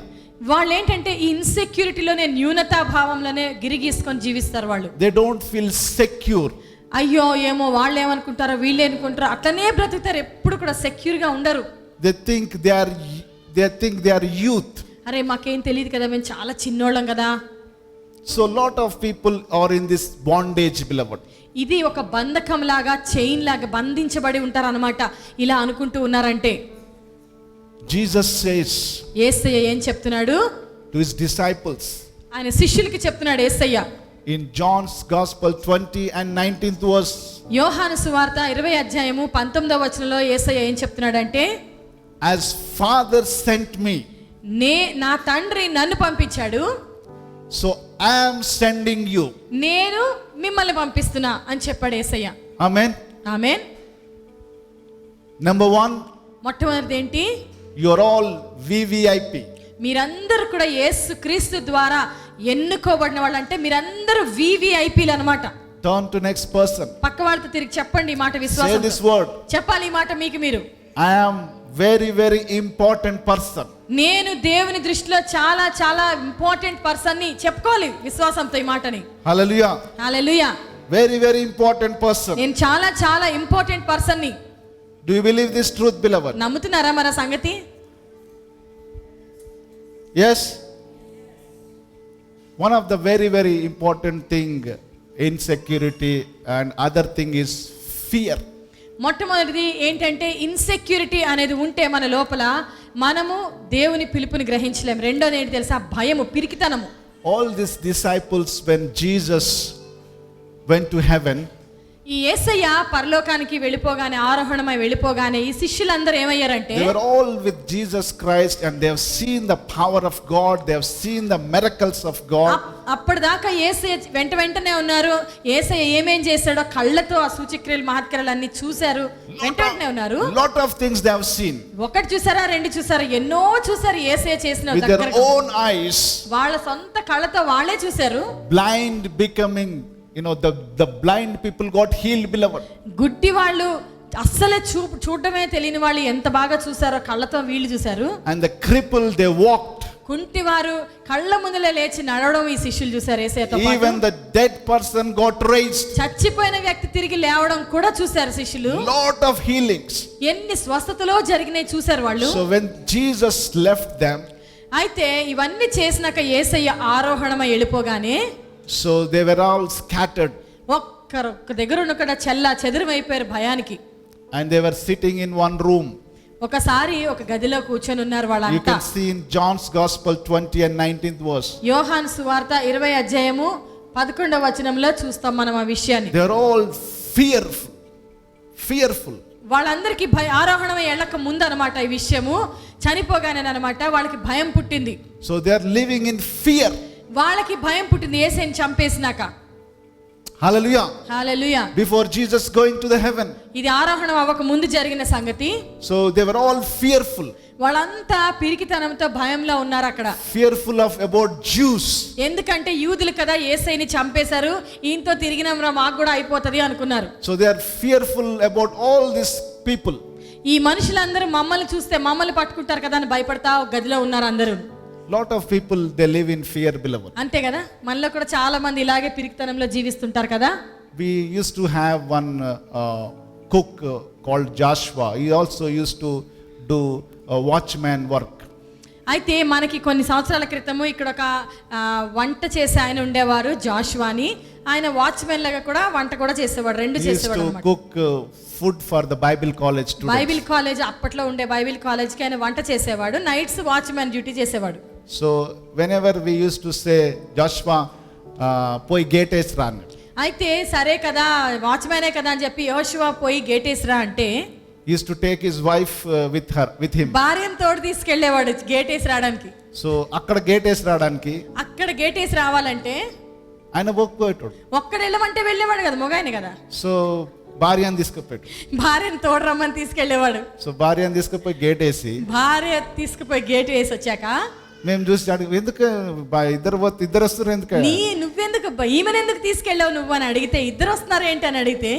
వాళ్ళు ఏంటంటే ఈ ఇన్సెక్యూరిటీలోనే, న్యూనతా భావంలోనే గిరిగీసుకొని జీవిస్తారు వాళ్ళు. They don't feel secure. అయ్యో ఏమో వాళ్ళు ఏమనుకుంటారో, వీళ్ళు ఏమనుకుంటారో, అట్లనే బ్రతుకుతారు, ఎప్పుడు కూడా సెక్యూర్ గా ఉండరు. They think they are youth. అరే మాకేం తెలియదు కదా, మేము చాలా చిన్నోళ్ళం కదా. So lot of people are in this bondage, beloved. ఇది ఒక బంధకం లాగా, చైన్ లాగా బంధించబడి ఉంటారు అనమాట, ఇలా అనుకుంటూ ఉన్నారంటే. Jesus says యేసయ్య ఏం చెప్తున్నాడు to his disciples ఆయన శిష్యులకి చెప్తున్నాడు యేసయ్య in John's Gospel 20 and 19th verse. యోహాను సువార్త 20 అధ్యాయము 19వ వచనంలో యేసయ్య ఏం చెప్తున్నాడంటే, As Father sent me, నా తండ్రి నన్ను పంపించాడు, so I am sending you. నేను మిమ్మల్ని పంపిస్తున్నా అని చెప్పాడు యేసయ్య. Amen. ఆమేన్. Number 1, మొట్టమొదటిది ఏంటి? you are all VVIP. మీరందరూ కూడా యేసు క్రీస్తు ద్వారా ఎన్నుకోబడిన వాళ్ళు, అంటే మీరందరూ VVIPలు అన్నమాట. Turn to next person. పక్క వాళ్ళతో తిరిగి చెప్పండి ఈ మాట Say విశ్వాసం. this word. చెప్పాలి ఈ మాట మీకు మీరు. I am very, very important person. నేను దేవుని దృష్టిలో చాలా చాలా ఇంపార్టెంట్ పర్సన్ ని చెప్పుకోవాలి విశ్వాసంతో ఈ మాటని. Hallelujah. హల్లెలూయా. Very, very important person. నేను చాలా చాలా ఇంపార్టెంట్ పర్సన్ ని. Do you believe this truth, beloved? నమ్ముతున్నారా మన సంగతి? Yes. One of the very, very important thing in security and other thing is fear. మొట్టమొదటిది ఏంటంటే ఇన్సెక్యూరిటీ అనేది ఉంటే మన లోపల మనము దేవుని పిలుపుని గ్రహించలేము. రెండోది ఏంటి తెలుసా? భయము, పిరికితనము. All these disciples, when Jesus went to heaven, ఈ యేసయ్య పరలోకానికి వెళ్ళిపోగానే, ఆరోహణమై వెళ్ళిపోగానే ఈ శిష్యులందరూ ఏమయ్యారంటే, they were all with Jesus Christ and they have seen the power of God, they have seen the miracles of God. అప్పటిదాకా యేసయ్య వెంటనే ఉన్నారు, యేసయ్య ఏమేం చేశాడో కళ్ళతో ఆ సూచక్రియలు మహత్కార్యాలు అన్ని చూశారు, వెంటనే ఉన్నారు. Lot of things they have seen. ఒకటి చూసారా, రెండు చూసారా, ఎన్నో చూసారు యేసయ్య చేసిన With their own eyes. వాళ్ళ సొంత కళ్ళతో వాళ్ళే చూశారు. Blind becoming, the blind people got healed, beloved. గుడ్డి వాళ్ళు అస్సలే చూడడమే తెలియని వాళ్ళు ఎంత బాగా చూసారో కళ్ళతో వీళ్ళు చూశారు. And the crippled, they walked. కుంటి వారు కళ్ళ ముందులే లేచి నడవడం ఈ శిష్యులు చూశారు యేసయ్యతో పాటు. Even the dead person got raised. చచ్చిపోయిన వ్యక్తి తిరిగి లేవడం కూడా చూశారు శిష్యులు. Lot of healings. ఎన్ని స్వస్థతలో జరిగినాయి చూశారు వాళ్ళు. So when Jesus left them, అయితే ఇవన్నీ చేసినాక యేసయ్య ఆరోహణమై వెళ్ళిపోగానే, so they were all scattered. ఒక్క దగ్గర ఉన్న చెల్లా చెదురుమైపోయారు భయానికి. And they were sitting in one room. ఒకసారి ఒక గదిలో కూర్చొని ఉన్నారు You వాళ్ళంతా. can see in John's Gospel 20 and 19th verse. యోహాను సువార్త 20 అధ్యాయము 11వ వచనంలో చూస్తాం మనం ఆ విషయాన్ని. They are all fearful. వాళ్ళందరికీ ఆరోహణమై వెళ్ళక ముందు అనమాట ఈ విషయము, చనిపోగానే అనమాట వాళ్ళకి భయం పుట్టింది. So they are living in fear. వాళ్ళకి భయం పుట్టింది యేసయ్యని చంపేసినాక. Hallelujah. Hallelujah. Before Jesus going to the heaven. ఇది ఆరోహణం అవ్వక ముందు జరిగిన సంగతి. So they were all fearful. వాళ్ళంతా పిరికితనంతో భయంలో ఉన్నారు అక్కడ. Fearful about Jews. ఎందుకంటే యూదులు కదా యేసయ్యని చంపేశారు, ఈయనతో తిరిగినమ్రా మాకు కూడా అయిపోతది అనుకున్నారు. So they are fearful about all these people. ఈ మనుషులందరూ మమ్మల్ని చూస్తే మమ్మల్ని పట్టుకుంటారు కదా అని భయపడతా గదిలో ఉన్నారు అందరూ. Lot of people, they live in fear, beloved. అంతే కదా, మనలో కూడా చాలా మంది ఇలాగే పిరికితనంలో జీవిస్తుంటారు కదా. We used to have one cook called Joshua. He also used to do watchman work. అయితే మనకి కొన్ని సంవత్సరాల క్రితము ఇక్కడ ఒక వంట చేసే ఆయన ఉండేవారు, జాషువా అని. ఆయన వాచ్మెన్ లాగా కూడా వంట కూడా చేసేవాడు, రెండు చేసేవాడు అన్నమాట. He used to cook food for the Bible college students. Bible college, అప్పట్లో ఉండే బైబిల్ కాలేజ్కి ఆయన వంట చేసేవాడు, నైట్స్ వాచ్మెన్ డ్యూటీ చేసేవాడు. So whenever we used to say, Joshua, poi gate esra. అయితే సరే కదా వాచ్మెనే కదా అని చెప్పి యోషువా పోయి గేట్ వేసిరా అంటే, he used to take his wife with him. భార్యను తోడు తీసుకెళ్లేవాడు గేట్ వేసి రావడానికి. సో అక్కడ గేట్ వేసి రావడానికి, అక్కడ గేట్ వేసి రావాలంటే ఆయన పోయేటోడు. ఒక్కడ వెళ్ళమంటే వెళ్ళేవాడు కదా, మొగాయన కదా. సో భార్యను తీసుకుపోయాడు. భార్యను తోడరమ్మని తీసుకెళ్లేవాడు. సో భార్యను తీసుకుపోయి గేట్ వేసి, భార్య తీసుకుపోయి గేట్ వేసి వచ్చాక మేము చూసి అడిగి, ఎందుకు ఇద్దరు వస్తున్నారు, ఎందుకు నువ్వెందుకు ఈమెను ఎందుకు తీసుకెళ్ళావు నువ్వు అని అడిగితే, ఇద్దరు వస్తున్నారు ఏంటి అని అడిగితే,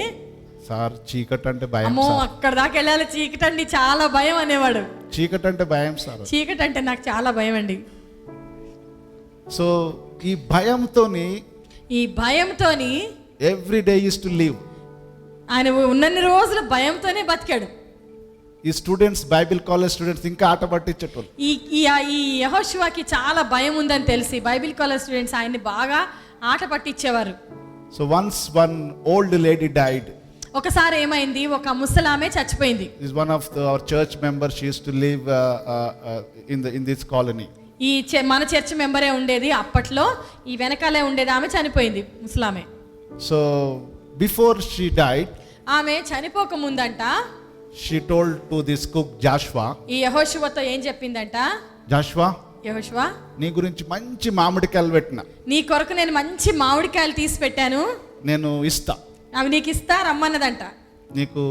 సార్ చీకటి అంటే భయం. అమ్మో అక్కడ దాకా వెళ్ళాలి, చీకటి అండి చాలా భయం అనేవాడు. చీకటి అంటే భయం సార్, చీకటి అంటే నాకు చాలా భయం అండి. సో ఈ భయంతోని every day use to live. ఆయన ఉన్నన్ని రోజులు భయంతోనే బతికాడు. ఈ స్టూడెంట్స్, బైబిల్ కాలేజ్ స్టూడెంట్స్ ఇంకా ఆట పట్టించేటోళ్ళు. ఈ యెహోషువకి చాలా భయం ఉందని తెలిసి బైబిల్ కాలేజ్ స్టూడెంట్స్ ఆయన్ని బాగా ఆట పట్టించేవారు. So once one old lady died. ఒకసారి ఏమైంది, ఒక ముసలామె చచ్చిపోయింది. Is one of our church members. She used to live in this colony. ఈ మన చర్చ్ మెంబరే ఉండేది అప్పట్లో, ఈ వెనకాలే ఉండేది. ఆమె చనిపోయింది, ముసలామె. So before she died, ఆమె చనిపోక ముందంట she told to this cook Joshua, ఈ యెహోషువతో ఏం చెప్పిందంట, Joshua, యెహోషువా నీ గురించి మంచి మామిడికాయలు పెట్టిన, నీ కొరకు నేను మంచి మామిడికాయలు తీసి పెట్టాను, నేను ఇస్తా, అవి నీకు ఇస్తా రమ్మన్నదంట. నీకు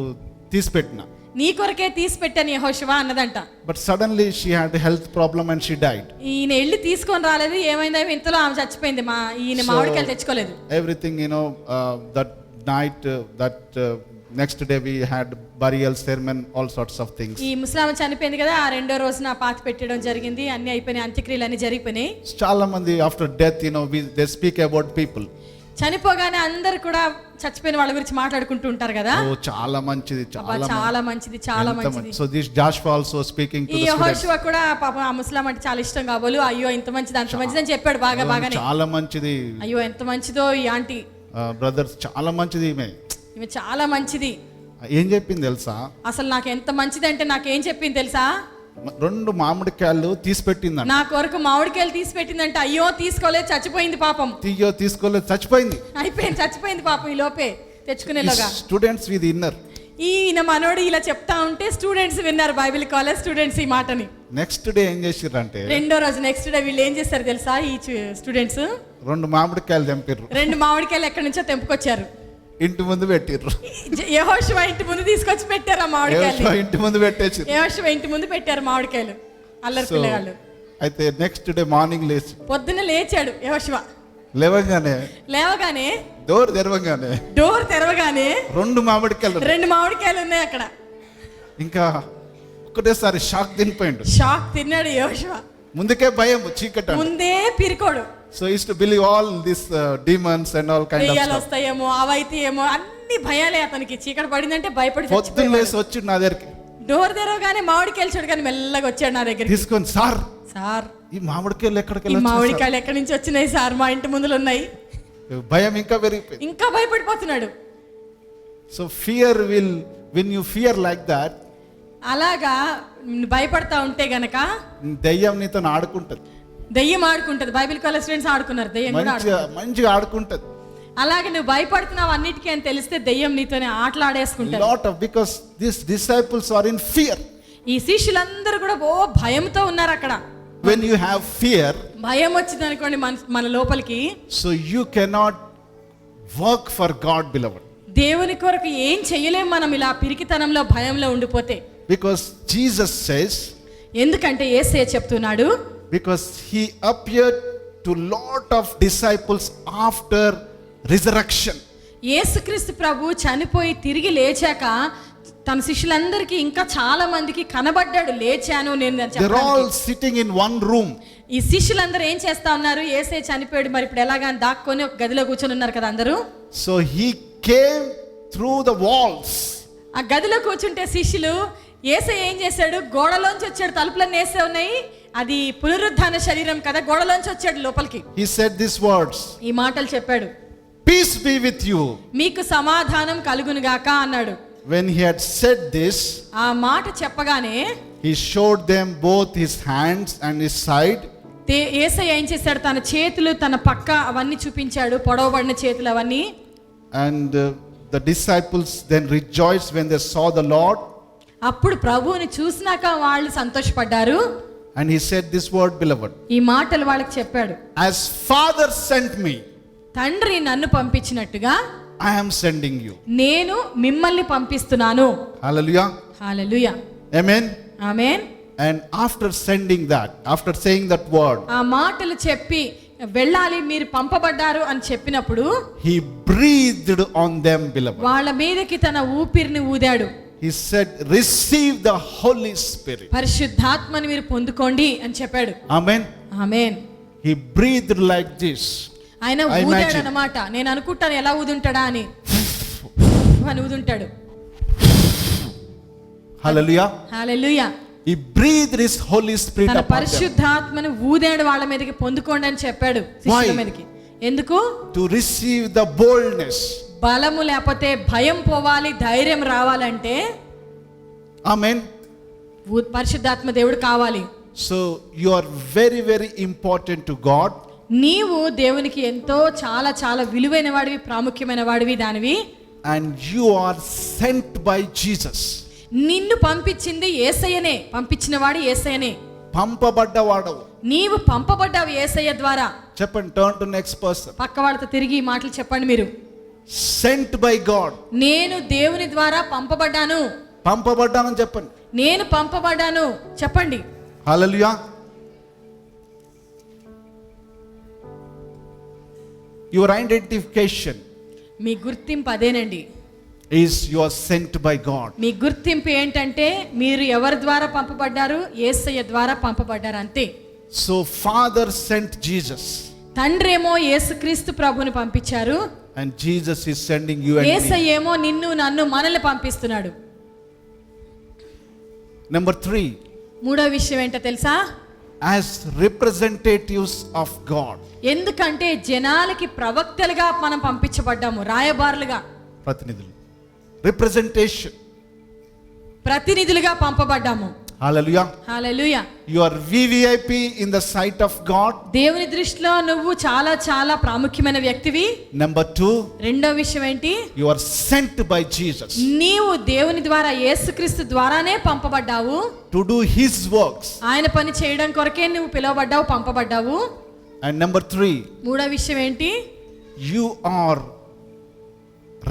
తీసి పెట్టిన, నీ కొరకే తీసి పెట్టాను యెహోషువా అన్నదంట. But suddenly she had health problem and she died. ఈయన వెళ్ళి తీసుకొని రాలేదు, ఏమైందో ఇంతలో ఆమె చచ్చిపోయింది. ఈయన మామిడికాయలు తెచ్చుకోలేదు. Everything that night, that next day we had burial ceremony, all sorts of things. ఈ ముస్లాం చనిపోయింది కదా, ఆ రెండో రోజున పాతి పెట్టడం జరిగింది, అన్ని అయిపోయినాయి, అంత్యక్రియలు అన్ని జరిగిపోయినాయి. చాలా మంది after death they speak about people. చనిపోగానే అందరు కూడా చచ్చిపోయిన వాళ్ళ గురించి మాట్లాడుకుంటూ ఉంటారు కదా. ఓ చాలా మంచిది, చాలా మంచిది, చాలా మంచిది. So this Joshua also speaking to the students. ఈ యెహోషువా కూడా పాపం ఆ ముస్లాం అంటే చాలా ఇష్టం కాబోలు, అయ్యో ఇంత మంచిది అంత మంచిది అని చెప్పాడు. బాగానే చాలా మంచిది, అయ్యో ఎంత మంచిదో ఈ ఆంటీ, బ్రదర్స్ చాలా మంచిది, ఈమె చాలా మంచిది. ఏం చెప్పింది తెలుసా, అసలు నాకు ఎంత మంచిది అంటే నాకేం చెప్పింది తెలుసా, 2 మామిడికాయలు తీసి పెట్టిందంట. నా కొరకు మామిడికాయలు తీసి పెట్టిందంట. అయ్యో తీసుకోలేదు, చచ్చిపోయింది పాపం. తీసుకోలేదు, చచ్చిపోయింది, అయిపోయింది, చచ్చిపోయింది పాపం. ఈ లోపే తెచ్చుకునేలాగా స్టూడెంట్స్ విత్ ఇన్నర్. ఈయన మనోడు ఇలా చెప్తా ఉంటే స్టూడెంట్స్ విన్నారు, బైబిల్ కాలేజ్ స్టూడెంట్స్ ఈ మాటని. నెక్స్ట్ డే ఏం చేసిర్రంటే, రెండో రోజు నెక్స్ట్ డే వీళ్ళు ఏం చేస్తారు తెలుసా, ఈ స్టూడెంట్స్ 2 మామిడికాయలు తెంపిర్రు. 2 మామిడికాయలు ఎక్కడి నుంచో తెంపుకొచ్చారు, ఇంటి ముందు పెట్టిర్రు. యెహోషువా ఇంటి ముందు తీసుకొచ్చి పెట్టారు ఆ మామిడికాయలు. ఇంటి ముందు పెట్టేసి యెహోషువా ఇంటి ముందు పెట్టారు మామిడికాయలు, అల్లరి పిల్లగాళ్ళు. అయితే నెక్స్ట్ డే మార్నింగ్ లేచి, పొద్దున్న లేచాడు యెహోషువా. లేవగానే డోర్ తెరవగానే 2 మామిడికాయలు ఉన్నాయి అక్కడ. ఇంకా ఒకటేసారి షాక్ తిన్నాడు యెహోషువా. ముందుకే భయం, చీకటి ముందే పిరికోడు. So he used to believe all these demons and all kind of stuff. వస్తాయేమో, అవైతే ఏమో, అన్ని భయాలే అతనికి. చీకటి పడిందంటే భయపడి పొద్దున్న లేచి వచ్చి నా దగ్గరికి, డోర్ తెరవగానే మామిడికాయలు చూడు కానీ మెల్లగా వచ్చాడు నా దగ్గరికి తీసుకొని, సార్ ఈ మామిడికాయలు మామిడికాయలు ఎక్కడి నుంచి వచ్చినాయి సార్, మా ఇంటి ముందులో ఉన్నాయి. భయం ఇంకా పెరిగిపోయింది, ఇంకా భయపడిపోతున్నాడు. So fear will, when you fear like that, అలాగా భయపడతా ఉంటే గనక దయ్యం నీతో ఆడుకుంటది. దయ్యం ఆడుకుంటది. బైబిల్ కాలేజ్ స్టూడెంట్స్ ఆడుకున్నారు, దయ్యం కూడా మంచిగా ఆడుకుంటది. అలాగే నువ్వు భయపడుతున్నావు అన్నిటికీ అని తెలిస్తే దయ్యం నీతోనే ఆటలాడేసుకుంటాడు. lot of, because these disciples are in fear. ఈ శిష్యులందరూ కూడా భయంతో ఉన్నారు అక్కడ. when you have fear, భయం వచ్చింది అనుకోండి మన లోపలికి, so you cannot work for God, beloved. దేవుని కొరకు ఏం చేయలేం మనం ఇలా పిరికితనంలో భయంలో ఉండిపోతే. because Jesus says, ఎందుకంటే యేసయ్య చెప్తున్నాడు, because he appeared to lot of disciples after resurrection. యేసుక్రీస్తు ప్రభు చనిపోయి తిరిగి లేచాక తన శిష్యులందరికీ ఇంకా చాలా మందికి కనబడ్డాడు, లేచాను నేను చెప్పడానికి. They're all sitting in one room. ఈ శిష్యులందరూ ఏం చేస్తా ఉన్నారు, యేసయ్య చనిపోయాడు మరి ఇప్పుడు ఎలాగా దాక్కొని ఒక గదిలో కూర్చొని ఉన్నారు కదా అందరూ. So he came through the walls. ఆ గదిలో కూర్చుంటే శిష్యులు, యేసయ్య ఏం చేశాడు, గోడలోంచి వచ్చాడు, తలుపులన్నీ వేసే ఉన్నాయి, అది పునరుద్ధాన శరీరం కదా, గోడలోంచి వచ్చాడు లోపలికి. He said these words, ఈ మాటలు చెప్పాడు, peace be with you. మీకు సమాధానం కలుగును గాక అన్నాడు. When he had said this, ఆ మాట చెప్పగానే he showed them both his hands and his side. యేసయ్య ఏం చేశాడు, తన చేతులు తన పక్క అవన్నీ చూపించాడు, పొడవబడిన చేతులు అవన్నీ. And the disciples then rejoiced when they saw the Lord. అప్పుడు ప్రభువుని చూసినాక వాళ్ళు సంతోషపడ్డారు. And he said this word, beloved, ఈ మాటలు వాళ్ళకి చెప్పాడు, as Father sent me, తండ్రి నన్ను పంపించినట్టుగా I am sending you. నేను మిమ్మల్ని పంపిస్తున్నాను. Hallelujah. Hallelujah. Amen. Amen. And after sending that, after saying that word, ఆ మాటలు చెప్పి వెళ్ళాలి మీరు పంపబడ్డారు అని చెప్పినప్పుడు he breathed on them, beloved. వాళ్ళ మీదకి తన ఊపిరిని ఊదాడు. He said, receive the Holy Spirit. పరిశుద్ధాత్మని మీరు పొందుకోండి అని చెప్పాడు. Amen. Amen. He breathed like this. ఆయన I ఊదాడు imagine. అన్నమాట. నేను అనుకుంటాను ఎలా ఊదుంటాడా అని ఊదుంటాడు. Hallelujah. Hallelujah. He breathed his Holy Spirit తన upon them. పరిశుద్ధాత్మను ఊదాడు వాళ్ళ మీదకి పొందుకోండి అని చెప్పాడు శిష్యుల మీదకి. ఎందుకు? To receive the boldness. బలము లేకపోతే భయం పోవాలి, ధైర్యం రావాలంటే Amen. పరిశుద్ధాత్మ దేవుడు కావాలి. So you are very, very important to God. నీవు దేవునికి ఎంతో చాలా చాలా విలువైన వాడివి, ప్రాముఖ్యమైన వాడివి, దానివి. And you are sent by Jesus. నిన్ను పంపించింది యేసయ్యనే, పంపించిన వాడు యేసయ్యనే. పంపబడ్డవాడు. నీవు పంపబడ్డావు యేసయ్య ద్వారా. చెప్పండి, turn to next person. పక్క వాళ్ళతో తిరిగి ఈ మాటలు చెప్పండి మీరు. Sent by God. నేను దేవుని ద్వారా పంపబడ్డాను. పంపబడ్డానని చెప్పండి. నేను పంపబడ్డాను చెప్పండి. Hallelujah. Your identification మీ గుర్తింపు అదేనండి. is you are sent by God. మీ గుర్తింపు ఏంటంటే మీరు ఎవరి ద్వారా పంపబడ్డారు? యేసయ్య ద్వారా పంపబడ్డారు, అంతే. So Father sent Jesus. తండ్రి ఏమో యేసుక్రీస్తు ప్రభుని పంపించారు. And Jesus is sending you and me. యేసయ్య ఏమో నిన్ను నన్ను మనల్ని పంపిస్తున్నాడు. Number 3. మూడో విషయం ఏంటో తెలుసా? As representatives of God. ఎందుకంటే జనాలకి ప్రవక్తలుగా మనం పంపించబడ్డాము, రాయబారులుగా. ప్రతినిధులు. Representation. ప్రతినిధులుగా పంపబడ్డాము. Hallelujah. Hallelujah. You are VVIP in the sight of God. దేవుని దృష్టిలో నువ్వు చాలా చాలా ప్రాముఖ్యమైన వ్యక్తివి. Number 2. రెండో విషయం ఏంటి? You are sent by Jesus. నీవు దేవుని ద్వారా, యేసుక్రీస్తు ద్వారానే పంపబడ్డావు. To do His works. ఆయన పని చేయడం కొరకే నువ్వు పిలువబడ్డావు, పంపబడ్డావు. And number 3. మూడో విషయం ఏంటి? You are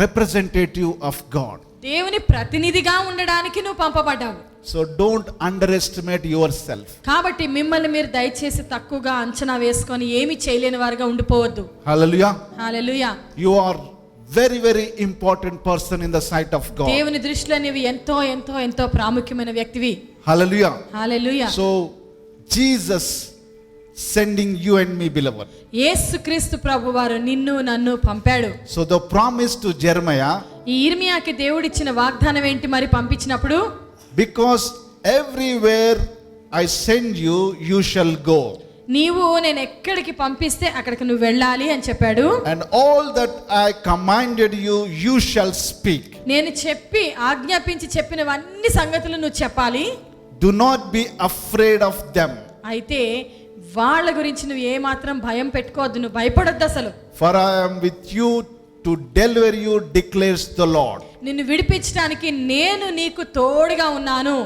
representative of God. దేవుని ప్రతినిధిగా ఉండడానికి నువ్వు పంపబడ్డావు. So don't underestimate yourself. కాబట్టి మిమ్మల్ని మీరు దయచేసి తక్కువగా అంచనా వేసుకొని ఏమీ చేయలేని వారుగా ఉండిపోవద్దు. Hallelujah. Hallelujah. You are very, very important person in the sight of God. దేవుని దృష్టిలో నీవు ఎంతో ఎంతో ఎంతో ప్రాముఖ్యమైన వ్యక్తివి. Hallelujah. Hallelujah. So Jesus sending you and me, beloved. యేసుక్రీస్తు ప్రభువారు నిన్ను నన్ను పంపాడు. So the promise to Jeremiah, ఈ ఇర్మియాకి దేవుడిచ్చిన వాగ్దానం ఏంటి మరి పంపించినప్పుడు? because everywhere I send you, you shall go. నీవు నేను ఎక్కడికి పంపిస్తే అక్కడికి నువ్వు వెళ్ళాలి అని చెప్పాడు. And all that I commanded you, you shall speak. నేను చెప్పి ఆజ్ఞాపించి చెప్పినవన్నీ సంగతులు నువ్వు చెప్పాలి. Do not be afraid of them. అయితే వాళ్ళ గురించి నువ్వు ఏ మాత్రం భయం పెట్టుకోవద్దు, నువ్వు భయపడొద్దు అసలు. For I am with you to deliver you, declares the Lord. నిన్ను విడిపించడానికి నేను నీకు తోడుగా ఉన్నాను.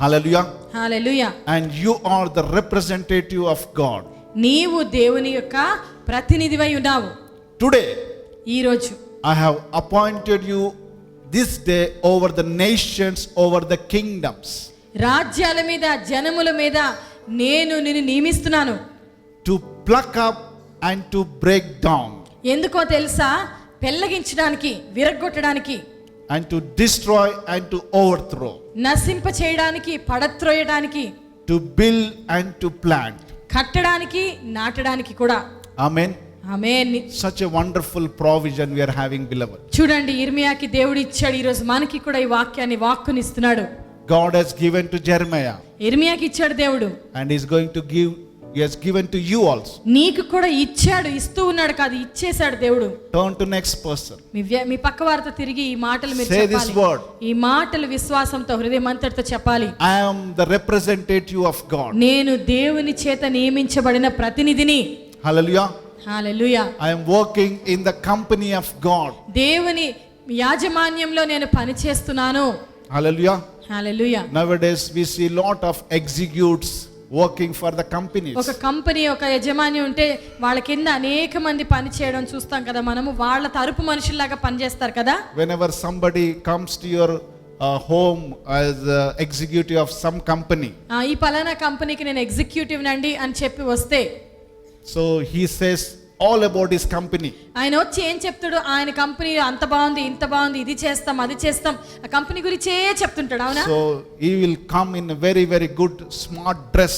Hallelujah. Hallelujah. And you are the representative of God. నీవు దేవుని యొక్క ప్రతినిధివై ఉన్నావు. Today, ఈ రోజు I have appointed you this day over the nations, over the kingdoms. రాజ్యాల మీద, జనముల మీద నేను నిన్ను నియమిస్తున్నాను. To pluck up and to break down. ఎందుకో తెలుసా? పెళ్లగించడానికి, విరగ్గొట్టడానికి, and to destroy and to overthrow. నశింప చేయడానికి, పడత్రోయడానికి, To build and to plant. కట్టడానికి, నాటడానికి కూడా. Amen. Amen. Such a wonderful provision we are having, beloved. చూడండి, ఇర్మియాకి దేవుడు ఇచ్చాడు, ఈ రోజు మనకి కూడా ఈ వాక్కుని ఇస్తున్నాడు. God has given to Jeremiah. ఇర్మియాకి ఇచ్చాడు దేవుడు. And He is going to give. He has given to you also. నీకు కూడా ఇచ్చాడు, ఇస్తూ ఉన్నాడు కాదు, ఇచ్చేశాడు దేవుడు. Turn to next person. మీ పక్క వారితో తిరిగి ఈ మాటలు మీరు Say చెప్పాలి. this word. ఈ మాటలు విశ్వాసంతో, హృదయమంతటితో చెప్పాలి. I am the representative of God. నేను దేవుని చేత నియమించబడిన ప్రతినిధిని. Hallelujah. Hallelujah. I am working in the company of God. దేవుని యాజమాన్యంలో నేను పని చేస్తున్నాను. Hallelujah. Hallelujah. Nowadays we see lot of executives working for the companies. ఒక కంపెనీ, ఒక యజమాని ఉంటే వాళ్ళ కింద అనేక మంది పని చేయడం చూస్తాం కదా మనము. వాళ్ళ తరపు మనుషుల్లాగా పనిచేస్తారు కదా. Whenever somebody comes to your home as executive of some company, ఈ పలానా కంపెనీకి నేను ఎగ్జిక్యూటివ్ నండి అని చెప్పి వస్తే, so he says all about his company. ఆయన వచ్చి ఏం చెప్తాడు? ఆయన కంపెనీ అంత బాగుంది, ఇంత బాగుంది, ఇది చేస్తాం, అది చేస్తాం, ఆ కంపెనీ గురించే చెప్తుంటాడు. అవునా? So he will come in a very very good smart dress,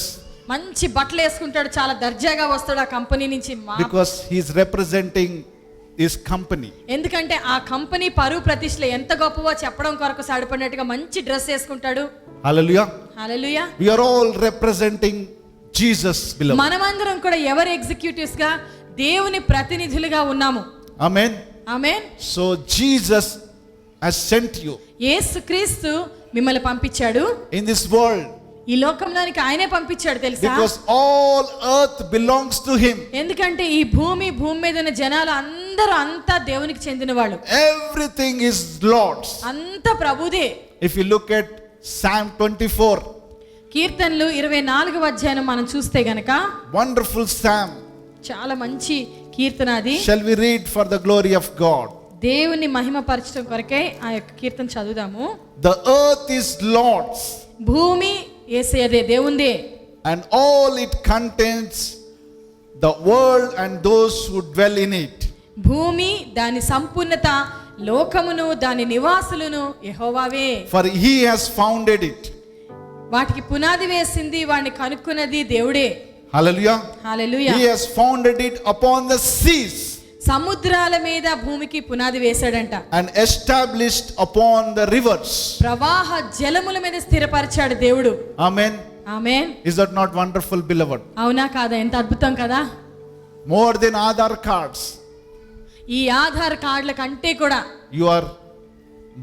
మంచి బట్టలు వేసుకుంటాడు, చాలా దర్జాగా వస్తాడు ఆ కంపెనీ నుంచి. because he is representing his company. ఎందుకంటే ఆ కంపెనీ పరువు ప్రతిష్టలు ఎంత గొప్పవో చెప్పడం కొరకు సాడిపడినట్టుగా మంచి డ్రెస్ వేసుకుంటాడు. Hallelujah. Hallelujah. We are all representing Jesus, beloved. మనమందరం కూడా ఎవరు ఎగ్జిక్యూటివ్స్ గా? దేవుని ప్రతినిధులుగా ఉన్నాము. Amen. Amen. So Jesus has sent you యేసుక్రీస్తు మిమ్మల్ని పంపించాడు in this world, ఈ లోకంలోనికి. ఆయనే పంపించాడు తెలుసా? because all earth belongs to him. ఎందుకంటే ఈ భూమి మీద ఉన్న జనాలు అందరూ అంతా దేవునికి చెందిన వాళ్ళు. Everything is Lord's. అంతా ప్రభుదే. If you look at Psalm 24, కీర్తనలు 24వ అధ్యాయం మనం చూస్తే గనక, wonderful psalm. చాలా మంచి కీర్తన అది. Shall we read for the glory of God? దేవుని మహిమపరచడం కొరకే ఆ యొక్క కీర్తన చదువుదాము. The earth is Lord's భూమి యేసయ్యదే, దేవుందే, and all it contains, the world and those who dwell in it. భూమి దాని సంపూర్ణత, లోకమును దాని నివాసులను యెహోవావే. For he has founded it. వాటికి పునాది వేసింది, వాడిని కనుక్కున్నది దేవుడే. Hallelujah. Hallelujah. He has founded it upon the seas సముద్రాల మీద భూమికి పునాది వేశాడంట. and established upon the rivers. ప్రవాహ జలముల మీద స్థిరపరిచాడు దేవుడు. Amen. Amen. Is that not wonderful, beloved? అవునా కాదా? ఎంత అద్భుతం కదా. More than Aadhaar cards, ఈ ఆధార్ కార్డుల కంటే కూడా you are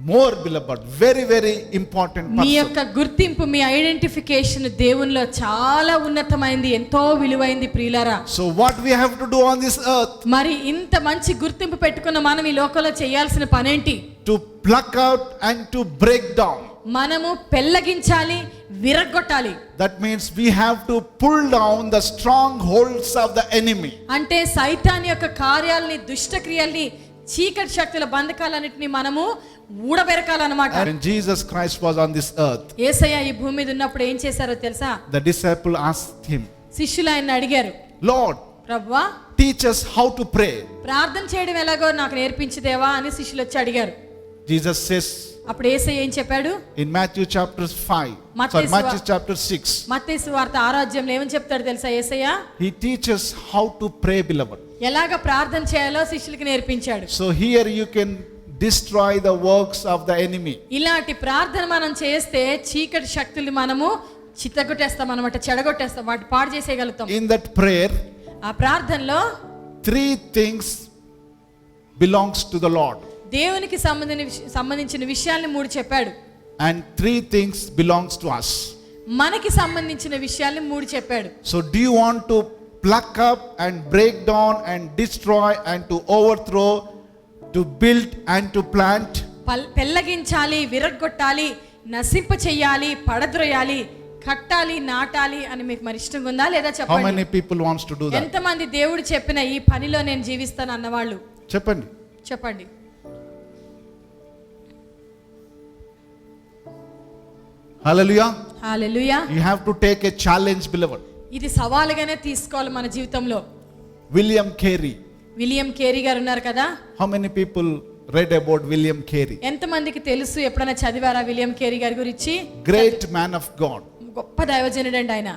more, beloved, very very important me person. యొక్క గుర్తింపు, మీ ఐడెంటిఫికేషన్ దేవునిలో చాలా ఉన్నతమైంది, ఎంతో విలువైంది ప్రియులారా. So what we have to do on this earth? మరి ఇంత మంచి గుర్తింపు పెట్టుకున్న మనం ఈ లోకంలో చేయాల్సిన పనేంటి? To pluck out and to break down. మనము పెళ్ళగించాలి, విరగొట్టాలి. That means we have to pull down the strongholds of the enemy. అంటే సైతాన్ యొక్క కార్యాలని, దుష్ట క్రియల్ని, చీకటి శక్తుల బంధకాలన్నిటిని మనము ఊడబెరకాలన్నమాట. When Jesus Christ was on this earth, యేసయ్య ఈ భూమి మీద ఉన్నప్పుడు ఏం చేశారో తెలుసా? the disciple asked him, శిష్యులు ఆయన్ని అడిగారు, Lord, ప్రభువా teach us how to pray. ప్రార్థన చేయడం ఎలాగో నాకు నేర్పించుదేవా అని శిష్యులు వచ్చి అడిగారు. Jesus says అప్పుడు యేసయ్య ఏం చెప్పాడు? in Matthew chapter 5, Matthew chapter 6, మత్తయి సువార్త 6వ అధ్యాయంలో ఏమని చెప్తాడు తెలుసా యేసయ్య? he teaches how to pray, beloved. ఎలాగ ప్రార్థన చేయాలో శిష్యులకు నేర్పించాడు. So here you can destroy the works of the enemy. ఇలాంటి ప్రార్థన మనం చేస్తే చీకటి శక్తుల్ని మనము చిత్తగొట్టేస్తాం అన్నమాట, చెడగొట్టేస్తాం, వాటి పాడు చేసేయగలుగుతాం. In that prayer, ఆ ప్రార్థనలో 3 things belongs to the Lord, దేవునికి సంబంధించిన విషయాల్ని 3 చెప్పాడు. and 3 things belongs to us. మనకి సంబంధించిన విషయాల్ని 3 చెప్పాడు. So do you want to pluck up and break down and destroy and to overthrow, to build and to plant? పెళ్ళగించాలి, విరగ్గొట్టాలి, నశింప చెయ్యాలి, పడద్రోయాలి, కట్టాలి, నాటాలి అని మీకు మరి ఇష్టంగా ఉందా లేదా How చెప్పండి. many people wants to do that? ఎంతమంది దేవుడు చెప్పిన ఈ పనిలో నేను జీవిస్తాను అన్నవాళ్ళు చెప్పండి. చెప్పండి. Hallelujah. Hallelujah. You have to take a challenge, beloved. ఇది సవాలుగానే తీసుకోవాలి మన జీవితంలో. William Carey. విలియం కేరీ గారు ఉన్నారు కదా. How many people read about William Carey? ఎంతమందికి తెలుసు, ఎప్పుడైనా చదివారా విలియం కేరీ గారి గురించి? Great man of God. గొప్ప దైవజనుడండి ఆయన.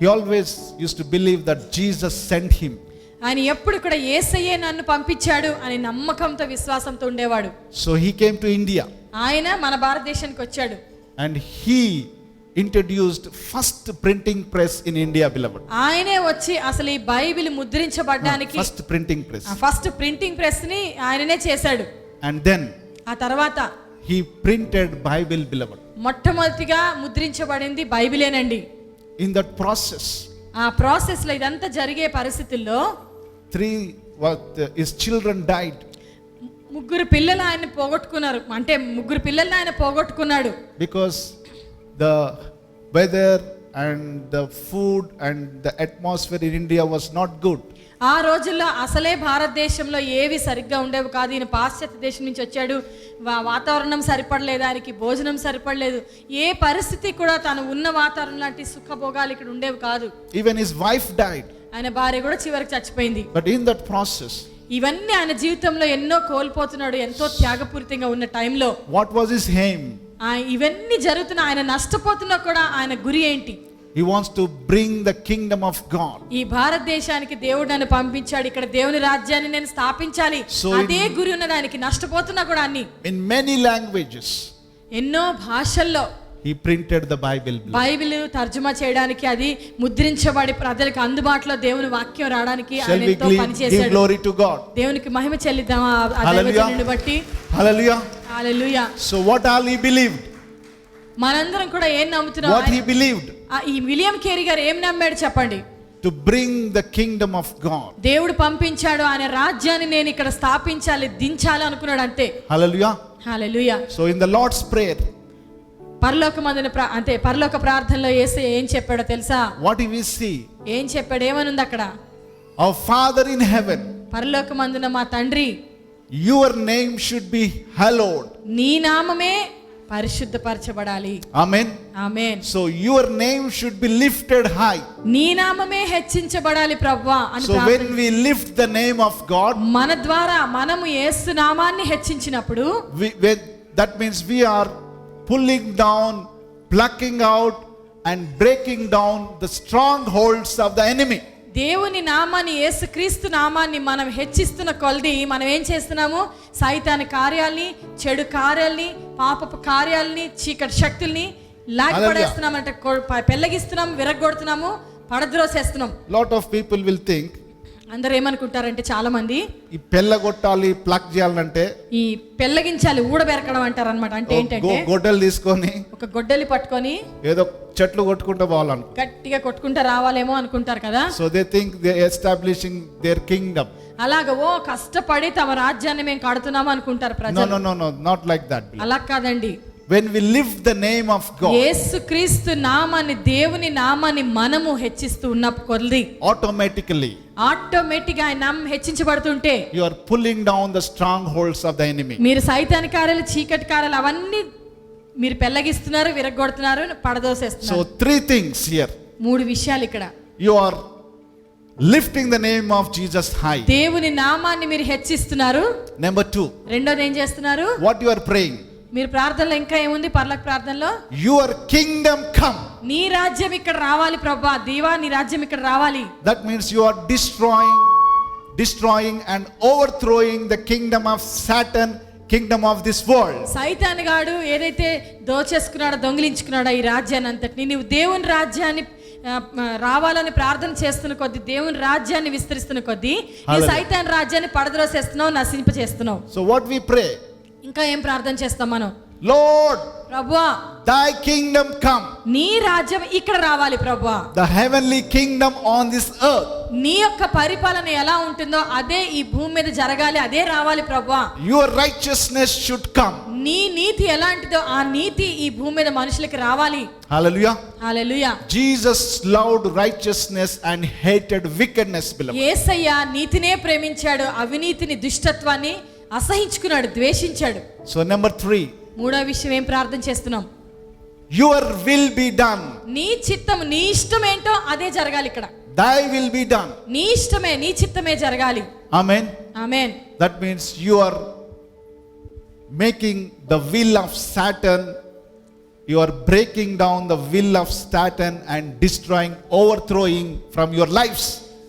He always used to believe that Jesus sent him. ఆయన ఎప్పుడు కూడా యేసయ్యే నన్ను పంపించాడు అని నమ్మకంతో, విశ్వాసంతో ఉండేవాడు. So he came to India. ఆయన మన భారతదేశానికి వచ్చాడు. And he introduced first printing press in India, beloved. ఆయనే వచ్చి అసలు ఈ బైబిల్ ముద్రించబడడానికి First printing press. First printing press ని ఆయననే చేశాడు. And then ఆ తర్వాత he printed Bible, beloved. మొట్టమొదటిగా ముద్రించబడింది బైబిలేనండి. In that process, ఆ ప్రాసెస్ లో ఇదంతా జరిగే పరిస్థితుల్లో his children died. 3 పిల్లలు ఆయన పోగొట్టుకున్నారు. అంటే 3 పిల్లల్ని ఆయన పోగొట్టుకున్నాడు. Because the weather and the food and the atmosphere in India was not good. ఆ రోజుల్లో అసలే భారతదేశంలో ఏవి సరిగ్గా ఉండేవి కాదు. ఈయన పాశ్చాత్య దేశం నుంచి వచ్చాడు, వాతావరణం సరిపడలేదు, ఆయనకి భోజనం సరిపడలేదు, ఏ పరిస్థితి కూడా తను ఉన్న వాతావరణం లాంటి సుఖభోగాలు ఇక్కడ ఉండేవి కాదు. Even his wife died. ఆయన భార్య కూడా చివరికి చచ్చిపోయింది. But in that process, ఇవన్నీ ఆయన జీవితంలో ఎన్నో కోల్పోతున్నాడు. ఎంతో త్యాగపూరితంగా ఉన్న టైంలో what was his aim? ఇవన్నీ జరుగుతున్న ఆయన నష్టపోతున్నా కూడా ఆయన గురి ఏంటి? He wants to bring the kingdom of God. ఈ భారతదేశానికి దేవుడు నన్ను పంపించాడు, ఇక్కడ దేవుని రాజ్యాన్ని నేను స్థాపించాలి, అదే గురి ఉన్నది ఆయనకి. నష్టపోతున్నా కూడా అన్ని. In many languages, ఎన్నో భాషల్లో he printed the Bible. Bible తర్జుమా చేయడానికి, అది ముద్రించబడి ప్రజలకు అందుబాటులో దేవుని వాక్యం రావడానికి Shall ఆయన we ఎంతో పని give చేశాడు. glory to God? దేవునికి మహిమ చెల్లిద్దాం ఆ Hallelujah. దైవజనుడిని బట్టి. Hallelujah. Hallelujah. So what all he believed? మనందరం కూడా ఏం నమ్ముతున్నాం? What he believed? ఈ విలియం కేరీ గారు ఏం నమ్మాడు చెప్పండి? To bring the kingdom of God. దేవుడు పంపించాడు, ఆయన రాజ్యాన్ని నేను ఇక్కడ స్థాపించాలి, దించాలి అనుకున్నాడు అంతే. Hallelujah. Hallelujah. So in the Lord's prayer, పరలోక ప్రార్థనలో యేసయ్య ఏం చెప్పాడో తెలుసా? what do we see? ఏం చెప్పాడు? ఏమనుంది అక్కడ? Our Father in heaven, పరలోకమందున మా తండ్రి, your name should be hallowed. నీ నామమే పరిశుద్ధపరచబడాలి. Amen. Amen. So your name should be lifted high. నీ నామమే హెచ్చించబడాలి ప్రభువా అని So when we lift the name of God, మన ద్వారా మనము యేసు నామాన్ని హెచ్చించినప్పుడు, that means we are pulling down, plucking out and breaking down the strongholds of the enemy. దేవుని నామాన్ని, యేసుక్రీస్తు నామాన్ని మనం హెచ్చిస్తున్న కొలది మనం ఏం చేస్తున్నాము? సైతాని కార్యాల్ని, చెడు కార్యాల్ని, పాపపు కార్యాల్ని, చీకటి శక్తుల్ని లాగిపడేస్తున్నామంటే, పెళ్ళగిస్తున్నాం, విరగొడుతున్నాము, పడద్రోసేస్తున్నాం. Lot of people will think, అందరూ ఏమనుకుంటారంటే చాలా మంది, ఈ పెళ్ళగొట్టాలి, ప్లక్ చేయాలంటే ఈ పెళ్ళగించాలి, ఊడబెరకడం అంటారు అనమాట. అంటే ఏంటంటే గొడ్డలు తీసుకొని ఒక గొడ్డలి పట్టుకొని ఏదో చెట్లు కొట్టుకుంటూ పోవాలను, గట్టిగా కొట్టుకుంటూ రావాలేమో అనుకుంటారు కదా. So they think they establishing there Kingdom. అలాగా కష్టపడి తమ రాజ్యాన్ని మేము కడుతున్నాము అనుకుంటారు ప్రజలు. No, not like that. అలా కాదండి. When we lift the name of God, యేసుక్రీస్తు నామాన్ని, దేవుని నామాన్ని మనము హెచ్చిస్తూ ఉన్న కొలది ఆటోమేటిక్ గా ఆయన నామం హెచ్చించబడుతుంటే, you are pulling down the strongholds of the enemy. మీరు సైతాని కార్యాలు, చీకటి కార్యాలు అవన్నీ మీరు పెళ్ళగిస్తున్నారు, విరగొడుతున్నారు, పడదోసేస్తున్నారు. So three things here. మూడు విషయాలు ఇక్కడ. You are lifting the name of Jesus high. దేవుని నామాన్ని మీరు హెచ్చిస్తున్నారు. Number 2, రెండోది ఏం చేస్తున్నారు? what you are praying? మీరు ప్రార్థనలో ఇంకా ఏముంది? పరలోక ప్రార్థనలో your kingdom come. నీ రాజ్యం ఇక్కడ రావాలి ప్రభువా, దేవా నీ రాజ్యం ఇక్కడ రావాలి. That means you are destroying and overthrowing the kingdom of Satan, kingdom of this world. సైతాను గాడు ఏదైతే దోచేసుకున్నాడో, దొంగిలించుకున్నాడో ఈ రాజ్యాన్ని అంతటిని, నీవు దేవుని రాజ్యాన్ని రావాలని ప్రార్థన చేస్తున్న కొద్దీ, దేవుని రాజ్యాన్ని విస్తరిస్తున్న కొద్దీ ఈ సైతాన్ రాజ్యాన్ని పడద్రోసేస్తున్నావు, నశింప చేస్తున్నావు. So what we pray? ఇంకా ఏం ప్రార్థన చేస్తాం మనం? Lord, ప్రభువా, thy kingdom come. నీ రాజ్యం ఇక్కడ రావాలి ప్రభువా. The heavenly kingdom on this earth. నీ యొక్క పరిపాలన ఎలా ఉంటుందో అదే ఈ భూమి మీద జరగాలి, అదే రావాలి ప్రభువా. Your righteousness should come. నీ నీతి ఎలాంటిదో ఆ నీతి ఈ భూమి మీద మనుషులకి రావాలి. Hallelujah. Hallelujah. Jesus loved righteousness and hated wickedness, beloved. యేసయ్య నీతినే ప్రేమించాడు, అవినీతిని, దుష్టత్వాన్ని అసహించుకున్నాడు, ద్వేషించాడు. So number 3, మూడో విషయం ఏం ప్రార్థన చేస్తున్నాం? your will be done. నీ చిత్తం, నీ ఇష్టం ఏంటో అదే జరగాలి ఇక్కడ. Thy will be done. నీ ఇష్టమే, నీ చిత్తమే జరగాలి. Amen. Amen. That means you are making the will of Satan, you are breaking down the will of Satan and destroying, overthrowing from your lives.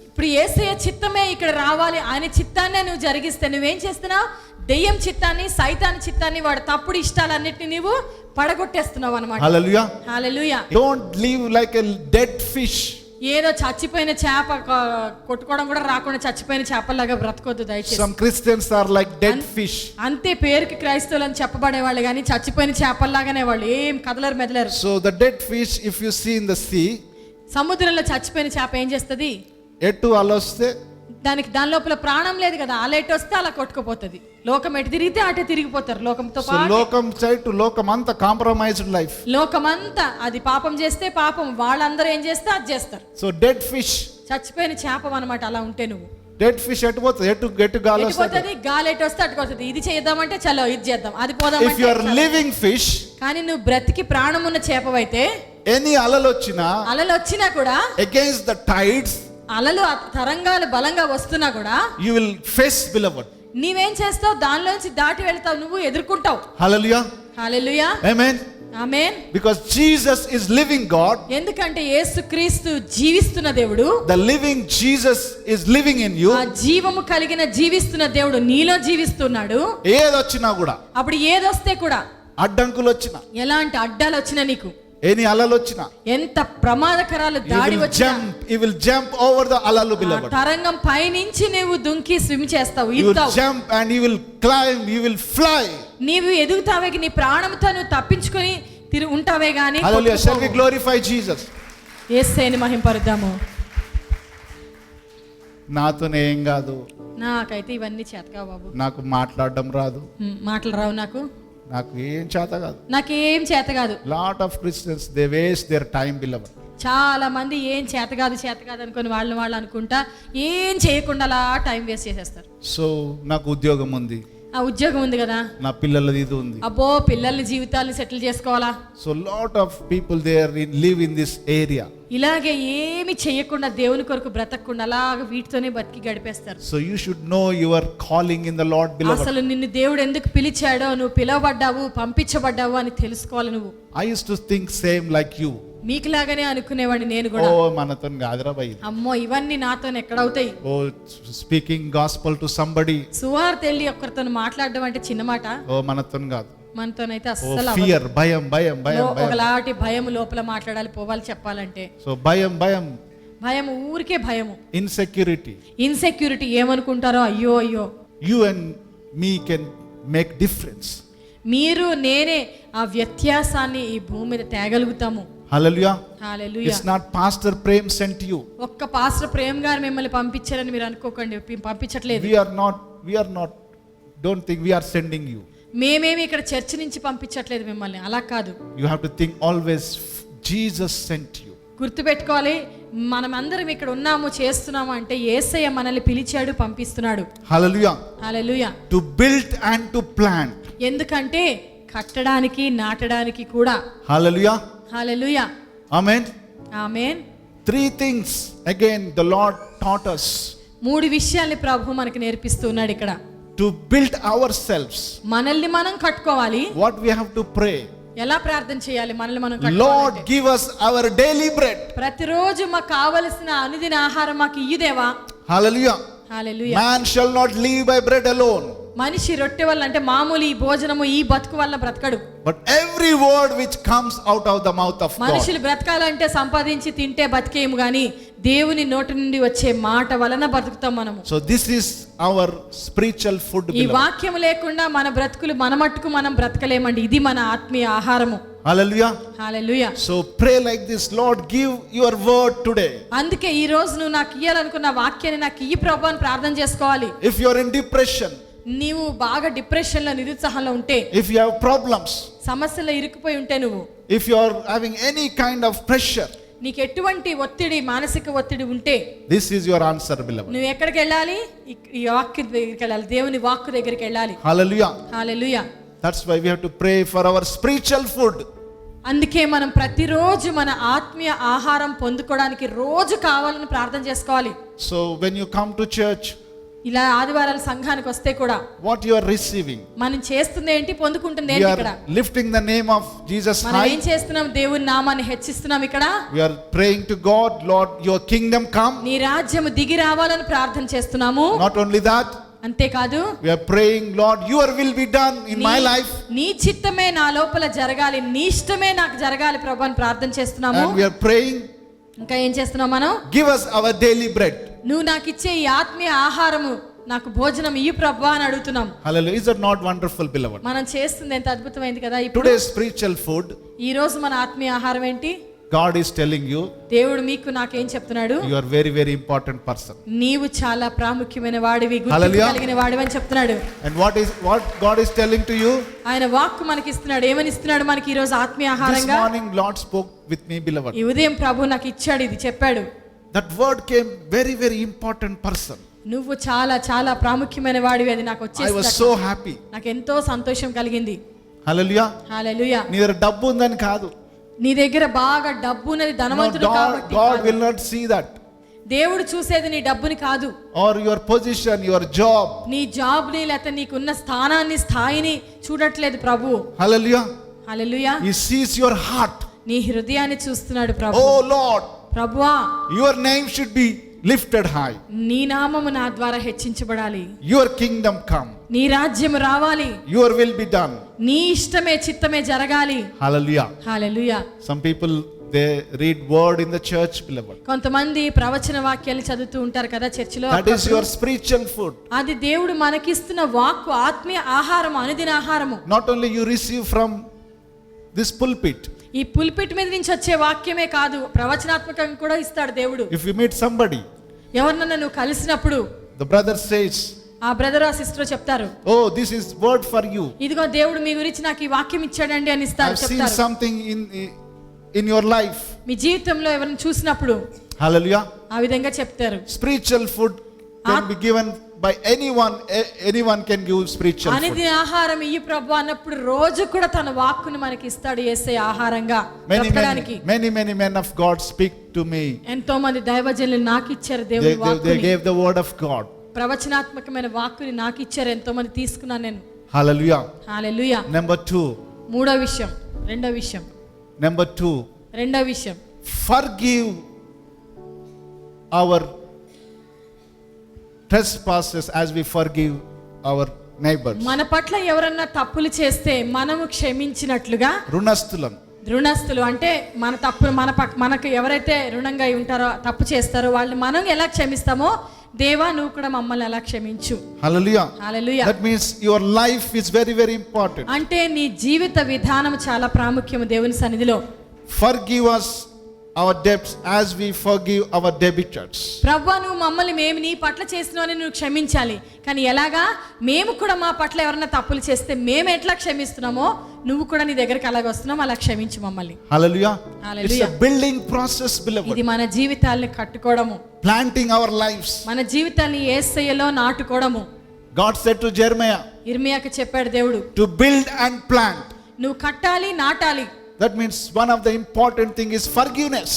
ఇప్పుడు యేసయ్య చిత్తమే ఇక్కడ రావాలి, ఆయన చిత్తాన్నే నువ్వు జరిగిస్తే నువ్వేం చేస్తున్నావు? దెయ్యం చిత్తాన్ని, సైతాన్ చిత్తాన్ని, వాడు తప్పుడు ఇష్టాలన్నిటిని నీవు పడగొట్టేస్తున్నావు అన్నమాట. Hallelujah. Hallelujah. Don't live like a dead fish. ఏదో చచ్చిపోయిన చేప కొట్టుకోవడం కూడా రాకుండా చచ్చిపోయిన చేపలాగా బ్రతకొద్దు దయచేసి. Some Christians are like dead fish. అంతే పేరుకి క్రైస్తవులు అని చెప్పబడే వాళ్ళు, కానీ చచ్చిపోయిన చేపల్లాగానే వాళ్ళు, ఏం కదలరు మెదలరు. So the dead fish, if you see in the sea, సముద్రంలో చచ్చిపోయిన చేప ఏం చేస్తుంది? ఎటు అలొస్తే దాని లోపల ప్రాణం లేదు కదా, అలా ఎటు వస్తే అలా కొట్టుకుపోతుంది. లోకం ఎటు తిరిగితే అటే తిరిగిపోతారు లోకంతో So పాటు. lokam side to lokam anta compromised life. లోకమంతా అది పాపం చేస్తే పాపం, వాళ్ళందరూ ఏం చేస్తే అది చేస్తారు. So dead fish, చచ్చిపోయిన చేపం అనమాట అలా ఉంటే నువ్వు. dead fish ఎటు పోతుంది, ఎటు గాలి వస్తుంది. పోతుంది, గాలి ఎటు వస్తే అటుకొస్తుంది. ఇది చేద్దామంటే చలో ఇది చేద్దాం, అది If పోదామంటే you are living fish, కానీ నువ్వు బ్రతికి ప్రాణం ఉన్న చేపవైతే ఎన్ని అలలు వచ్చినా, అలలు వచ్చినా కూడా, against the tides, అలలు తరంగాలు బలంగా వస్తున్నా కూడా, you will face, beloved. నీవేం చేస్తావు, దానిలోంచి దాటి వెళ్తావు, నువ్వు ఎదుర్కొంటావు. Hallelujah. Hallelujah. Amen. Amen. Because Jesus is living God. ఎందుకంటే యేసుక్రీస్తు జీవిస్తున్న దేవుడు. The living Jesus is living in you. ఆ జీవము కలిగిన జీవిస్తున్న దేవుడు నీలో జీవిస్తున్నాడు. ఏదొచ్చినా కూడా, అప్పుడు ఏదొస్తే కూడా, అడ్డంకులు వచ్చినా, ఎలాంటి అడ్డాలు వచ్చినా, నీకు ఎన్ని అలలు వచ్చినా, ఎంత ప్రమాదకరాలు దాడి వచ్చినా, you will jump over the alalu, beloved. తరంగం పైనుంచి నువ్వు దుంకి స్విమ్ చేస్తావు, You will ఈదుతావు. jump and you will climb, you will fly. నీవు ఎదుగుతావే, నీ ప్రాణంతో నువ్వు తప్పించుకొని ఉంటావే గాని. Hallelujah. Shall we glorify Jesus? యేసయ్యని మహింపరుద్దాము. నాతోనే ఏం కాదు, నాకైతే ఇవన్నీ చేతకావు బాబు, నాకు మాట్లాడడం రాదు, మాటలు రావు నాకు, నాకు ఏం చేత కాదు. నాకేం చేత కాదు. Lot of Christians, they waste their time, beloved. చాలా మంది ఏం చేత కాదు అనుకుని వాళ్ళు అనుకుంటా ఏం చేయకుండా అలా టైం వేస్ట్ చేసేస్తారు. సో నాకు ఉద్యోగం ఉంది, ఆ ఉద్యోగం ఉంది కదా, నా పిల్లలది ఇది ఉంది, అబ్బో పిల్లల్ని జీవితాన్ని సెటిల్ చేసుకోవాలా. So lot of people there live in this area. ఇలాగే ఏమి చేయకుండా దేవుని కొరకు బ్రతకకుండా అలాగ వీటితోనే బతికి గడిపేస్తారు. So you should know your calling in the Lord, beloved. అసలు నిన్ను దేవుడు ఎందుకు పిలిచాడో, నువ్వు పిలవబడ్డావు, పంపించబడ్డావు అని తెలుసుకోవాలి నువ్వు. I use to think same like you. మీకులాగానే అనుకునేవాడిని నేను కూడా. ఓ మనతో గాదిరా బై, అమ్మో ఇవన్నీ నాతో ఎక్కడవుతాయి. ఓ స్పీకింగ్ గాస్పల్ టు సంబడి, సువార్త వెళ్ళి ఒక్కరితో మాట్లాడడం అంటే చిన్న మాట. ఓ మనతో కాదు, మనతోనైతే ఓ అస్సలు ఫియర్, భయం భయం భయం భయం, ఒకలాంటి భయం లోపల మాట్లాడాలి, పోవాలి చెప్పాలంటే. సో భయం భయం, భయం, ఊరికే భయము, ఇన్సెక్యూరిటీ, ఇన్సెక్యూరిటీ, ఏమనుకుంటారో అయ్యో అయ్యో. You and me can make difference. మీరు నేనే ఆ వ్యత్యాసాన్ని ఈ భూమి మీద తేగలుగుతాము. Hallelujah. Hallelujah. It's not pastor Prem sent you. ఒక్క పాస్టర్ ప్రేమ్ గారు మిమ్మల్ని పంపించారని మీరు అనుకోకండి, పంపించట్లేదు. we are not don't think we are sending you. మేమేమి ఇక్కడ చర్చ్ నుంచి పంపించట్లేదు మిమ్మల్ని, అలా కాదు. You have to think always Jesus sent you. గుర్తుపెట్టుకోవాలి, మనం అందరం ఇక్కడ ఉన్నాము, చేస్తున్నాము అంటే యేసయ్య మనల్ని పిలిచాడు, పంపిస్తున్నాడు. Hallelujah. Hallelujah. To build and to plant. ఎందుకంటే కట్టడానికి, నాటడానికి కూడా. Hallelujah. Hallelujah. Amen. Amen. 3 things again the Lord taught us. 3 విషయాల్ని ప్రభు మనకి నేర్పిస్తున్నాడు ఇక్కడ. To build ourselves. మనల్ని మనం కట్టుకోవాలి. What we have to pray. ఎలా ప్రార్థన చేయాలి మనల్ని మనం Lord, కట్టుకోవాలి? give us our daily bread. ప్రతిరోజు మాకు కావలసిన అనుదిన ఆహారం మాకు ఇయ్యుదేవా. Hallelujah. Hallelujah. Man shall not live by bread alone, మనిషి రొట్టె వల్ల అంటే మామూలు ఈ భోజనము ఈ బతుకు వల్ల బ్రతకడు. but every word which comes out of the mouth of God. మనుషులు బ్రతకాలంటే సంపాదించి తింటే బతికేము గాని దేవుని నోటి నుండి వచ్చే మాట వలన బ్రతుకుతాం మనము. So this is our spiritual food, ఈ beloved. వాక్యం లేకుండా మన బ్రతుకులు మన మట్టుకు మనం బ్రతకలేమండి. ఇది మన ఆత్మీయ ఆహారము. Hallelujah. Hallelujah. So pray like this, Lord, give your word today. అందుకే ఈ రోజు నువ్వు నాకు ఇయ్యాలనుకున్న వాక్యాన్ని నాకు ఇయ్యి ప్రభు అని ప్రార్థన చేసుకోవాలి. If you are in depression, నీవు బాగా డిప్రెషన్ లో, నిరుత్సాహంలో ఉంటే, if you have problems, సమస్యలో ఇరుక్కుపోయి ఉంటే, నువ్వు if you are having any kind of pressure, నీకు ఎటువంటి ఒత్తిడి, మానసిక ఒత్తిడి ఉంటే, this is your answer, beloved. నువ్వు ఎక్కడికి వెళ్ళాలి? ఈ వాక్య దగ్గరికి వెళ్ళాలి, దేవుని వాక్కు దగ్గరికి వెళ్ళాలి. Hallelujah. Hallelujah. That's why we have to pray for our spiritual food. అందుకే మనం ప్రతిరోజు మన ఆత్మీయ ఆహారం పొందుకోవడానికి రోజు కావాలని ప్రార్థన చేసుకోవాలి. So when you come to church, ఇలా ఆదివారాల సంఘానికి వస్తే కూడా what you are receiving, మనం చేస్తుంది ఏంటి, పొందుకుంటుంది we ఏంటి? are ఇక్కడ lifting the name of Jesus మనం high. ఏం చేస్తున్నాం? దేవుని నామాన్ని హెచ్చిస్తున్నాం. ఇక్కడ We are praying to God, Lord, your kingdom come. నీ రాజ్యము దిగి రావాలని ప్రార్థన చేస్తున్నాము. Not only that, అంతేకాదు, we are praying, Lord, your will be done in my life. నీ చిత్తమే నా లోపల జరగాలి, నీ ఇష్టమే నాకు జరగాలి ప్రభు అని ప్రార్థన చేస్తున్నాము. And we are praying, ఇంకా ఏం చేస్తున్నాం మనం? give us our daily bread. నువ్వు నాకు ఇచ్చే ఈ ఆత్మీయ ఆహారము, నాకు భోజనం ఇయ్యి ప్రభు అని అడుగుతున్నాం. Hallelujah. Is that not wonderful, beloved? మనం చేస్తుంది ఎంత అద్భుతమైంది కదా. ఇప్పుడు Today's spiritual food, ఈ రోజు మన ఆత్మీయ ఆహారం ఏంటి? God is telling you, దేవుడు మీకు నాకేం చెప్తున్నాడు? you are very, very important person. నీవు చాలా ప్రాముఖ్యమైన వాడివి, గుర్తింపు Hallelujah. కలిగిన వాడివి అని చెప్తున్నాడు. And what God is telling to you? ఆయన వాక్కు మనకి ఇస్తున్నాడు. ఏమని ఇస్తున్నాడు మనకి ఈ రోజు ఆత్మీయ This ఆహారంగా? morning Lord spoke with me, beloved. ఈ ఉదయం ప్రభు నాకు ఇచ్చాడు, ఇది చెప్పాడు. That word came very, very important person. నువ్వు చాలా చాలా ప్రాముఖ్యమైన వాడివి, అది నాకు I was వచ్చేసి so happy. నాకు ఎంతో సంతోషం కలిగింది. Hallelujah. హల్లెలూయా. నీ దగ్గర డబ్బు ఉందని కాదు. నీ దగ్గర బాగా డబ్బు ఉన్నది, No, ధనవంతుడు కాబట్టి God కాదు. will not see that. దేవుడు చూసేది నీ డబ్బుని కాదు, Or your position, your job. నీ జాబ్ ని లేకపోతే నీకున్న స్థానాన్ని, స్థాయిని చూడట్లేదు ప్రభు. Hallelujah. Hallelujah. He sees your heart. నీ హృదయాన్ని చూస్తున్నాడు ప్రభు. Oh Lord, ప్రభువా, your name should be lifted high. నీ నామము నా ద్వారా హెచ్చించబడాలి. Your kingdom come. నీ రాజ్యము రావాలి. Your will be done. నీ ఇష్టమే చిత్తమే జరగాలి. Hallelujah. Hallelujah. Some people, they read word in the church, beloved. కొంతమంది ప్రవచన వాక్యాలు చదువుతూ ఉంటారు కదా చర్చిలో. That is your spiritual food. అది దేవుడు మనకిస్తున్న వాక్కు, ఆత్మీయ ఆహారము, అనుదిన ఆహారము. Not only you receive from this pulpit. ఈ పుల్పిట్ మీద నుంచి వచ్చే వాక్యమే కాదు, ప్రవచనాత్మకంగా కూడా ఇస్తాడు దేవుడు. If you meet somebody, ఎవరినన్నా నువ్వు కలిసినప్పుడు the brother says, ఆ బ్రదర్ ఆ సిస్టర్ చెప్తారు, oh, this is word for you. ఇదిగో దేవుడు మీ గురించి నాకు ఈ వాక్యం ఇచ్చాడండి అని ఇస్తారు, I've seen చెప్తారు. something in your life. మీ జీవితంలో ఎవరిని చూసినప్పుడు Hallelujah. ఆ విధంగా చెప్తారు. Spiritual food can be given by anyone. Anyone can give spiritual food. అనుదిన ఆహారం ఇయ్యి ప్రభు అన్నప్పుడు రోజు కూడా తన వాక్కుని మనకి ఇస్తాడు యేసయ్య ఆహారంగా బ్రతకడానికి. Many men of God speak to me. ఎంతో మంది దైవజనులు నాకు ఇచ్చారు దేవుని They వాక్కుని. gave the word of God. ప్రవచనాత్మకమైన వాక్కుని నాకు ఇచ్చారు, ఎంతో మంది తీసుకున్నాను నేను. Hallelujah. హల్లెలూయా. Number 2. మూడో విషయం, రెండో విషయం, Number 2. రెండో విషయం, Forgive our trespasses as we forgive our neighbors. మన పట్ల ఎవరన్నా తప్పులు చేస్తే మనము క్షమించినట్లుగా. రుణస్థులం. రుణస్థులు అంటే మన తప్పులు మనకు ఎవరైతే రుణంగా ఉంటారో, తప్పు చేస్తారో వాళ్ళని మనం ఎలా క్షమిస్తామో, దేవా నువ్వు కూడా మమ్మల్ని ఎలా క్షమించు. Hallelujah. Hallelujah. That means your life is very, very important. అంటే నీ జీవిత విధానం చాలా ప్రాముఖ్యము దేవుని సన్నిధిలో. Forgive us our debts as we forgive our debtors. ప్రభువా నువ్వు మమ్మల్ని, మేము నీ పట్ల చేసినవని నువ్వు క్షమించాలి. కానీ ఎలాగా? మేము కూడా మా పట్ల ఎవరైనా తప్పులు చేస్తే మేము ఎట్లా క్షమిస్తున్నామో నువ్వు కూడా నీ దగ్గరికి అలాగ వస్తున్నాం, అలా క్షమించు మమ్మల్ని. Hallelujah. Hallelujah. It's a building process, beloved. ఇది మన జీవితాల్ని కట్టుకోవడము, Planting our lives. మన జీవితాన్ని యేసయ్యలో నాటుకోవడము. God said to Jeremiah, ఇర్మియాకి చెప్పాడు దేవుడు, to build and plant. నువ్వు కట్టాలి, నాటాలి. That means one of the important thing is forgiveness.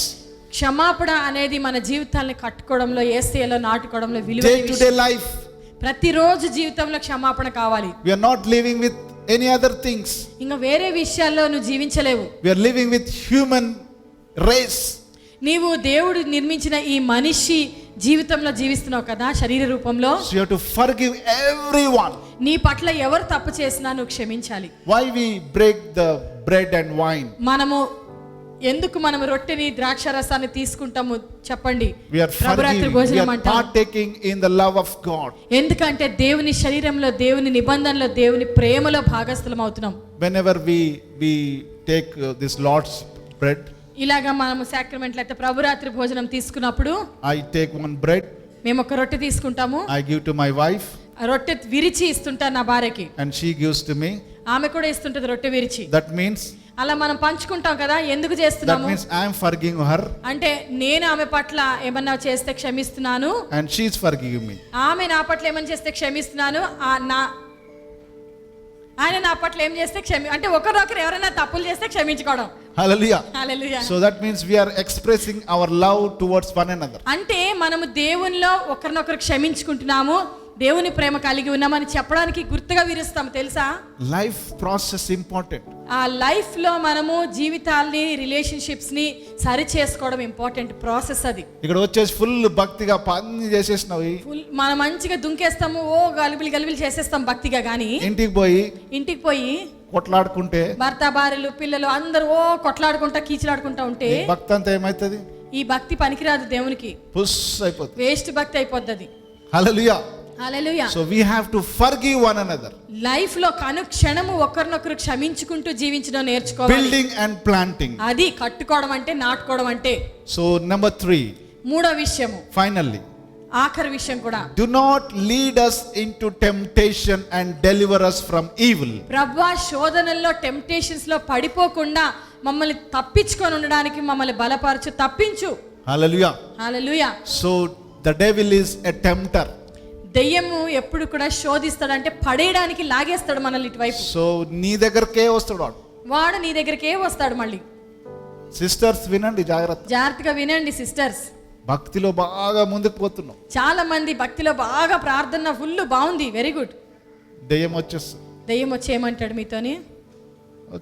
క్షమాపణ అనేది మన జీవితాల్ని కట్టుకోవడంలో, యేసయ్యలో నాటుకోవడంలో విలువైన Day to day విషయం. life. ప్రతిరోజు జీవితంలో క్షమాపణ కావాలి. We are not living with any other things. ఇంకా వేరే విషయాల్లో నువ్వు జీవించలేవు. We are living with human race. నీవు దేవుడు నిర్మించిన ఈ మనిషి జీవితంలో జీవిస్తున్నావు కదా, శరీర రూపంలో. So you have to forgive everyone. నీ పట్ల ఎవరు తప్పు చేసినా నువ్వు క్షమించాలి. Why we break the bread and wine? ఎందుకు మనము రొట్టెని ద్రాక్ష రసాన్ని తీసుకుంటాము చెప్పండి? We are ప్రభురాత్రి forgiving. We భోజనం are అంటారు. partaking in the love of God. ఎందుకంటే దేవుని శరీరంలో, దేవుని నిబంధనలో, దేవుని ప్రేమలో భాగస్థలం అవుతున్నాం. Whenever we take this Lord's bread, ఇలాగా మనము సాక్రమెంట్లు అయితే ప్రభురాత్రి భోజనం తీసుకున్నప్పుడు I take one bread, మేము ఒక రొట్టె తీసుకుంటాము. I give to my wife, ఆ రొట్టె విరిచి ఇస్తుంటాను నా భార్యకి, and she gives to me. ఆమె కూడా ఇస్తుంటది రొట్టె విరిచి. That means అలా మనం పంచుకుంటాం కదా. ఎందుకు చేస్తున్నాము I am forgiving her, అంటే నేను ఆమె పట్ల ఏమన్నా చేస్తే క్షమిస్తున్నాను, and she is forgiving me. ఆమె నా పట్ల ఏమన్నా చేస్తే క్షమిస్తున్నాను, ఆయన నా పట్ల ఏం చేస్తే అంటే ఒకరొకరు ఎవరైనా తప్పులు చేస్తే క్షమించుకోవడం. Hallelujah. Hallelujah. So that means we are expressing our love towards one another. అంటే మనము దేవునిలో ఒకరినొకరు క్షమించుకుంటున్నాము, దేవుని ప్రేమ కలిగి ఉన్నామని చెప్పడానికి గుర్తుగా విరుస్తాము, తెలుసా? Life process important. ఆ లైఫ్ లో మనము జీవితాల్ని, రిలేషన్షిప్స్ ని సరి చేసుకోవడం ఇంపార్టెంట్ ప్రాసెస్. అది ఇక్కడ వచ్చేసి ఫుల్ భక్తిగా పని చేసేసినావు, మనం మంచిగా దుంకేస్తాము, ఓ గలిబిలి చేసేస్తాం భక్తిగా. కానీ ఇంటికి పోయి కొట్లాడుకుంటే, భర్త భార్యలు పిల్లలు అందరూ ఓ కొట్లాడుకుంటా కీచులాడుకుంటా ఉంటే భక్తి అంతా ఏమైతుంది? ఈ భక్తి పనికిరాదు దేవునికి, పుష్ అయిపోతుంది, వేస్ట్ భక్తి అయిపోద్ది. హల్లెలూయా. హల్లెలూయా. So we have to forgive one another. Life లో క్షణము ఒకరినొకరు క్షమించుకుంటూ జీవించడం నేర్చుకోవాలి. Building and planting. అది కట్టుకోవడం అంటే, నాటుకోవడం అంటే. So number 3. మూడో విషయము, Finally, ఆఖరి విషయం కూడా, do not lead us into temptation and deliver us from evil. ప్రభువా శోధనల్లో, టెంప్టేషన్స్ లో పడిపోకుండా మమ్మల్ని తప్పించుకొని ఉండడానికి మమ్మల్ని బలపరచు, తప్పించు. Hallelujah. Hallelujah. So the devil is a tempter. దెయ్యము ఎప్పుడు కూడా శోధిస్తాడంటే పడేయడానికి, లాగేస్తాడు మనల్ని ఇటువైపు. సో నీ దగ్గరకే వస్తాడు వాడు నీ దగ్గరకే వస్తాడు మళ్ళీ. సిస్టర్స్ వినండి, జాగ్రత్తగా వినండి సిస్టర్స్. భక్తిలో బాగా ముందుకు పోతున్నాం, చాలా మంది భక్తిలో బాగా, ప్రార్థన ఫుల్ బాగుంది, వెరీ గుడ్. దెయ్యం వచ్చేస్తుంది. దెయ్యం వచ్చి ఏమంటాడు మీతోని?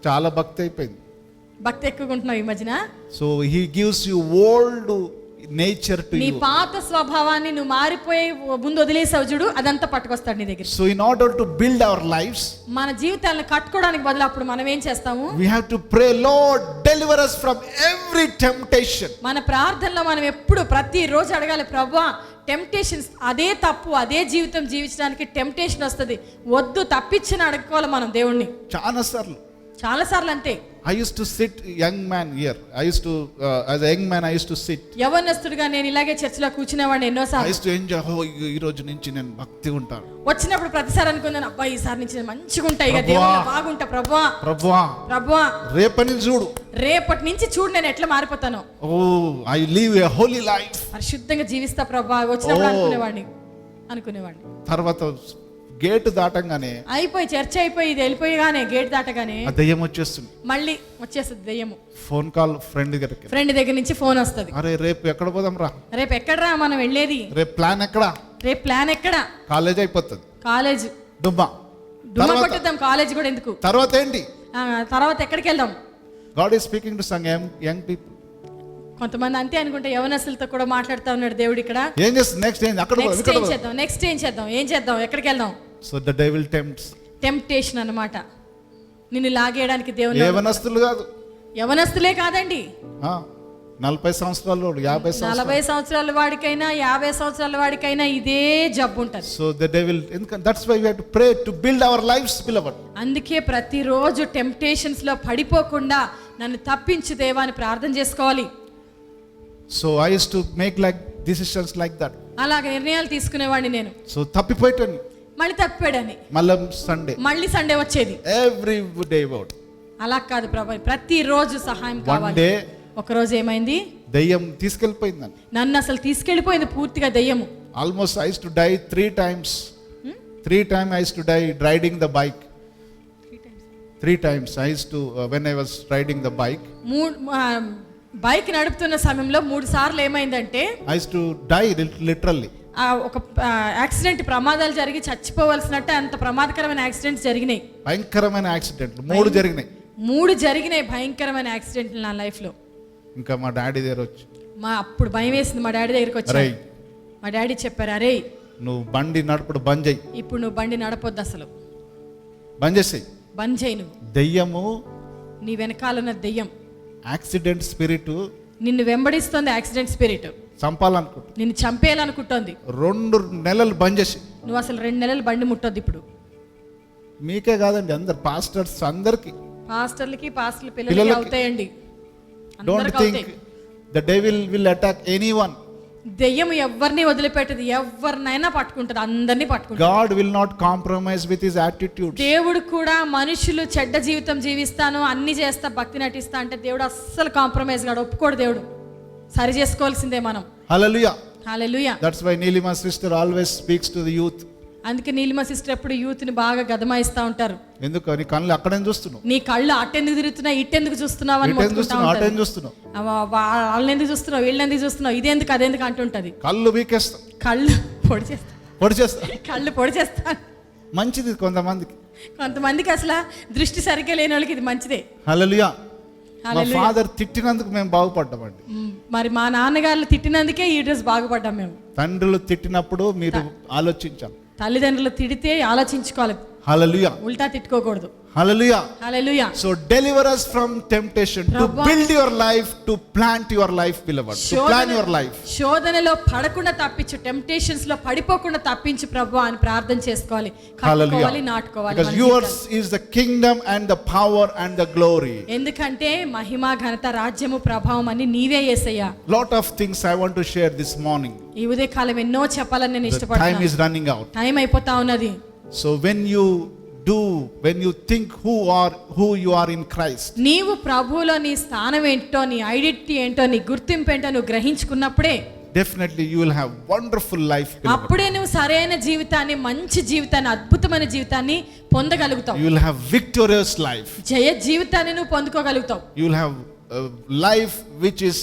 చాలా భక్తి అయిపోయింది, భక్తి ఎక్కువ ఉంటున్నావు ఈ మధ్యన. So he gives you old nature to నీ యు. పాత స్వభావాన్ని నువ్వు మారిపోయి ముందు వదిలేసావు చూడు, అదంతా పట్టుకొస్తాడు నీ దగ్గర. So in order to build our lives, మన జీవితాలను కట్టుకోవడానికి బదులు అప్పుడు మనం ఏం చేస్తాము? we have to pray, Lord deliver us from every temptation. మన ప్రార్థనలో మనం ఎప్పుడు ప్రతిరోజు అడగాలి, ప్రభువా టెంప్టేషన్స్, అదే తప్పు, అదే జీవితం జీవించడానికి టెంప్టేషన్ వస్తుంది, వద్దు, తప్పించిన అడుక్కోవాలి మనం దేవుణ్ణి. చాలా సార్లు అంతే. I used to sit, young man here. As a young man, I used to sit. యవనస్తుడిగా నేను ఇలాగే చర్చిలో కూర్చునేవాడిని ఎన్నోసార్లు. I used to enjoy, ఈ రోజు నుంచి నేను భక్తిగా ఉంటాను. వచ్చినప్పుడు ప్రతిసారి అనుకున్నాను, అబ్బా ఈసారి నుంచి నేను మంచిగా ఉంటా, ఇక దేవుళ్ళ బాగుంటా, ప్రభువా రేపటి చూడు, రేపటి నుంచి చూడు నేను ఎట్లా మారిపోతాను. I live a holy life. పరిశుద్ధంగా జీవిస్తా ప్రభువా. వచ్చినప్పుడు అనుకునేవాడిని. తర్వాత గేట్ దాటంగానే, అయిపోయి చర్చ అయిపోయి ఇది వెళ్ళిపోయిగానే, గేట్ దాటగానే దయ్యం వచ్చేస్తుంది, మళ్ళీ వచ్చేస్తుంది దయ్యము. ఫోన్ కాల్, ఫ్రెండ్ దగ్గర నుంచి ఫోన్ వస్తుంది. అరే రేపు ఎక్కడ పోదాం రా, రేపు ఎక్కడరా మనం వెళ్ళేది, రేపు ప్లాన్ ఎక్కడ, కాలేజ్ అయిపోతుంది, కాలేజ్ డుమ్మా కొట్టుద్దాం, కాలేజ్ కూడా ఎందుకు, తర్వాత ఏంటి, తర్వాత ఎక్కడికి వెళ్దాం. God is speaking to some young people. కొంతమంది అంతే అనుకుంటే యవనస్తులతో కూడా మాట్లాడుతూ ఉన్నాడు దేవుడు ఇక్కడ. ఏం చేస్తాం, నెక్స్ట్ ఏం చేద్దాం, ఎక్కడికి వెళ్దాం. So the devil tempts, temptation అన్నమాట. నిన్ను లాగేయడానికి దేవుడు. యవనస్తులే కాదండి, 40 సంవత్సరాలు 40 సంవత్సరాల వాడికైనా 50 సంవత్సరాల వాడికైనా ఇదే జబ్బు ఉంటుంది. So the devil, that's why we have to pray to build our lives beloved. అందుకే ప్రతిరోజు టెంప్టేషన్స్ లో పడిపోకుండా నన్ను తప్పించు దేవా అని ప్రార్థన చేసుకోవాలి. So I used to make like decisions like that. అలాగే నిర్ణయాలు తీసుకునేవాడిని నేను. సో తప్పిపోయాను, మళ్ళీ తప్పాడని, మళ్ళీ సండే వచ్చేది, ఎవ్రీ డే వర్డ్. అలా కాదు ప్రభు, ప్రతిరోజు సహాయం కావాలి. ఒక రోజు ఏమైంది, దయ్యం తీసుకెళ్ళిపోయిందని, నన్ను అసలు తీసుకెళ్ళిపోయింది పూర్తిగా దయ్యము. Almost I used to die 3 times. 3 times I used to die riding the bike. 3 times I used to when I was riding the bike. Bike నడుపుతున్న సమయంలో 3 సార్లు ఏమైందంటే, I used to die literally. ఒక యాక్సిడెంట్, ప్రమాదాలు జరిగి చచ్చిపోవాల్సినట్టు అంత ప్రమాదకరమైన accidents జరిగినాయి. భయంకరమైన యాక్సిడెంట్లు 3 జరిగినాయి భయంకరమైన యాక్సిడెంట్లు నా లైఫ్ లో. ఇంకా మా డాడీ దగ్గర వచ్చి, అప్పుడు భయం వేసింది. మా డాడీ దగ్గరికి వచ్చి మా డాడీ చెప్పారు, అరే నువ్వు బండి నడుపుడు బంద్ చేయి, ఇప్పుడు నువ్వు బండి నడపొద్దు, అసలు బంద్ చేయి, నువ్వు. దెయ్యము, నీ వెనకాలన్న దెయ్యం, యాక్సిడెంట్ స్పిరిట్ నిన్ను వెంబడిస్తుంది. యాక్సిడెంట్ స్పిరిట్ చంపాలనుకుంటుంది, నిన్ను చంపేయాలనుకుంటోంది. 2 నెలలు బంద్ చేసి, నువ్వు అసలు 2 నెలలు బండి ముట్టొద్దు. ఇప్పుడు మీకే కాదండి, అందరు పాస్టర్స్, అందరికి, పాస్టర్లకి, పాస్టర్ల పిల్లలకి అవుతాయండి. Don't think the devil will attack anyone. దెయ్యం ఎవరిని వదిలిపెట్టదు, ఎవరినైనా పట్టుకుంటది, అందరినీ పట్టుకుంటది. God will not compromise with his attitudes. దేవుడు కూడా మనుషులు చెడ్డ జీవితం జీవిస్తాను, అన్ని చేస్తా, భక్తి నటిస్తా అంటే దేవుడు అస్సలు కాంప్రమైజ్ కాడు, ఒప్పుకోడు. దేవుడు సరి చేసుకోవాల్సిందే మనం. Hallelujah. Hallelujah. That's why Neelima sister always speaks to the youth. అందుకే నీలిమ సిస్టర్ ఎప్పుడు యూత్ ని బాగా గదమాయిస్తా ఉంటారు. ఎందుకు నీ కళ్ళు అక్కడే చూస్తున్నావు, నీ కళ్ళు అటెందుకు తిరుగుతున్నావు, ఇటెందుకు చూస్తున్నావు అని మొత్తుకుంటా ఉంటారు. వాళ్ళని ఎందుకు చూస్తున్నావు, వీళ్ళని ఎందుకు చూస్తున్నావు, ఇదేందుకు అదేందుకు అంటుంటది. కళ్ళు వీకేస్తా, కళ్ళు పొడి చేస్తా, కళ్ళు పొడి చేస్తా. మంచిది కొంతమందికి అసలు దృష్టి సరిగ్గా లేని వాళ్ళకి ఇది మంచిదే. హల్లెలూయా. మా ఫాదర్ తిట్టినందుకు మేము బాగుపడ్డామండి. మరి మా నాన్నగారు తిట్టినందుకే ఈ రోజు బాగుపడ్డాం మేము. తండ్రులు తిట్టినప్పుడు మీరు ఆలోచించాలి, తల్లిదండ్రులు తిడితే ఆలోచించుకోవాలి. Hallelujah. ఉల్టా తిట్టుకోకూడదు. Hallelujah. Hallelujah. So deliver us from temptation to Prabhu. build your life, to plant your life, beloved. To plan your life. శోధనలో పడకుండా తప్పించు, టెంప్టేషన్స్ లో పడిపోకుండా తప్పించు ప్రభు అని ప్రార్థన చేసుకోవాలి. Hallelujah. కట్టుకోవాలి, నాటుకోవాలి. Because yours is the kingdom and the power and the glory. ఎందుకంటే మహిమ, ఘనత, రాజ్యము, ప్రభావం అని నీవే యేసయ్యా. Lot of things I want to share this morning. ఈ ఉదయకాలం ఎన్నో చెప్పాలని నేను The time ఇష్టపడుతున్నాను. is running out. టైం అయిపోతా ఉన్నది. So when you think who you are in Christ, నీవు ప్రభువులో నీ స్థానం ఏంటో, నీ ఐడెంటిటీ ఏంటో, నీ గుర్తింపు ఏంటో నువ్వు గ్రహించుకున్నప్పుడే definitely you will have wonderful life, beloved. అప్పుడే నువ్వు సరైన జీవితాన్ని, మంచి జీవితాన్ని, అద్భుతమైన జీవితాన్ని పొందగలుగుతావు. You will have victorious life. జయ జీవితాన్ని నువ్వు పొందుకోగలుగుతావు. You will have a life which is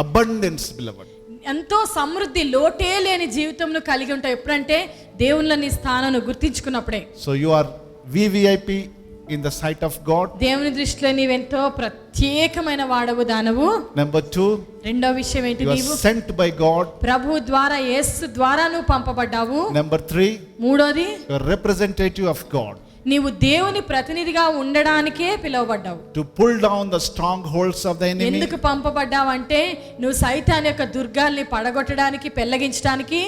abundance, beloved. ఎంతో సమృద్ధి, లోటే లేని జీవితం నువ్వు కలిగి ఉంటావు. ఎప్పుడంటే దేవుళ్ళ నీ స్థానం నువ్వు గుర్తించుకున్నప్పుడే. So you are VVIP in the sight of God. దేవుని దృష్టిలో నీవెంతో ప్రత్యేకమైన వాడవు, దానవు. Number 2, రెండో విషయం ఏంటి? you are నీవు sent by God. ప్రభు ద్వారా, యేసు ద్వారా నువ్వు పంపబడ్డావు. Number 3, మూడోది, you are representative of God. నీవు దేవుని ప్రతినిధిగా ఉండడానికే పిలువబడ్డావు. To pull down the strongholds of the enemy. ఎందుకు పంపబడ్డావు అంటే నువ్వు సైతాన్ యొక్క దుర్గాల్ని పడగొట్టడానికి, పెళ్లగించడానికి,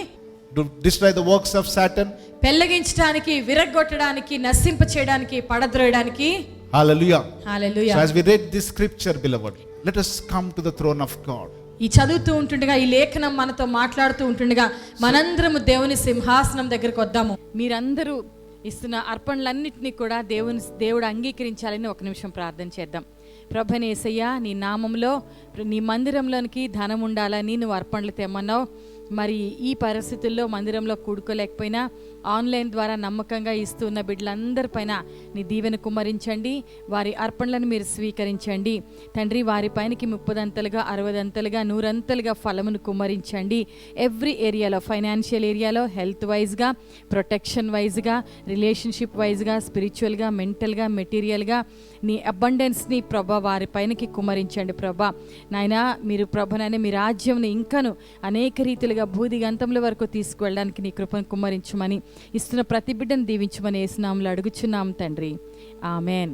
To destroy the works of Satan. పెళ్లగించడానికి, విరగ్గొట్టడానికి, నశింప చేయడానికి, పడద్రోయడానికి. Hallelujah. Hallelujah. So as we read this scripture, beloved, let us come to the throne of God. ఈ చదువుతూ ఉంటుండగా, ఈ లేఖనం మనతో మాట్లాడుతూ ఉంటుండగా మనందరము దేవుని సింహాసనం దగ్గరికి వద్దాము. మీరందరూ ఇస్తున్న అర్పణలన్నింటినీ కూడా దేవుడు అంగీకరించాలని ఒక నిమిషం ప్రార్థన చేద్దాం. ప్రభువైన యేసయ్యా, నీ నామంలో నీ మందిరంలోనికి ధనం ఉండాలని నువ్వు అర్పణలు తెమ్మన్నావు. మరి ఈ పరిస్థితుల్లో మందిరంలో కూడుకోలేకపోయినా ఆన్లైన్ ద్వారా నమ్మకంగా ఇస్తున్న బిడ్డలందరిపైన నీ దీవెన కుమ్మరించండి. వారి అర్పణలను మీరు స్వీకరించండి తండ్రి. వారి పైనకి 30 60 100 ఫలమును కుమ్మరించండి. ఎవ్రీ ఏరియాలో, ఫైనాన్షియల్ ఏరియాలో, హెల్త్ వైజ్గా, ప్రొటెక్షన్ వైజ్గా, రిలేషన్షిప్ వైజ్గా, స్పిరిచువల్గా, మెంటల్గా, మెటీరియల్గా నీ అబండెన్స్ని ప్రభా వారి పైనకి కుమ్మరించండి. ప్రభా నాయనా, మీరు ప్రభనైనా మీ రాజ్యంని ఇంకను అనేక రీతిలుగా భూదిగంతముల వరకు తీసుకువెళ్ళడానికి నీ కృపను కుమ్మరించమని, ఇస్తున్న ప్రతి బిడ్డను దీవించమని యేసు నామములో అడుగుచున్నాం తండ్రి. ఆమెన్.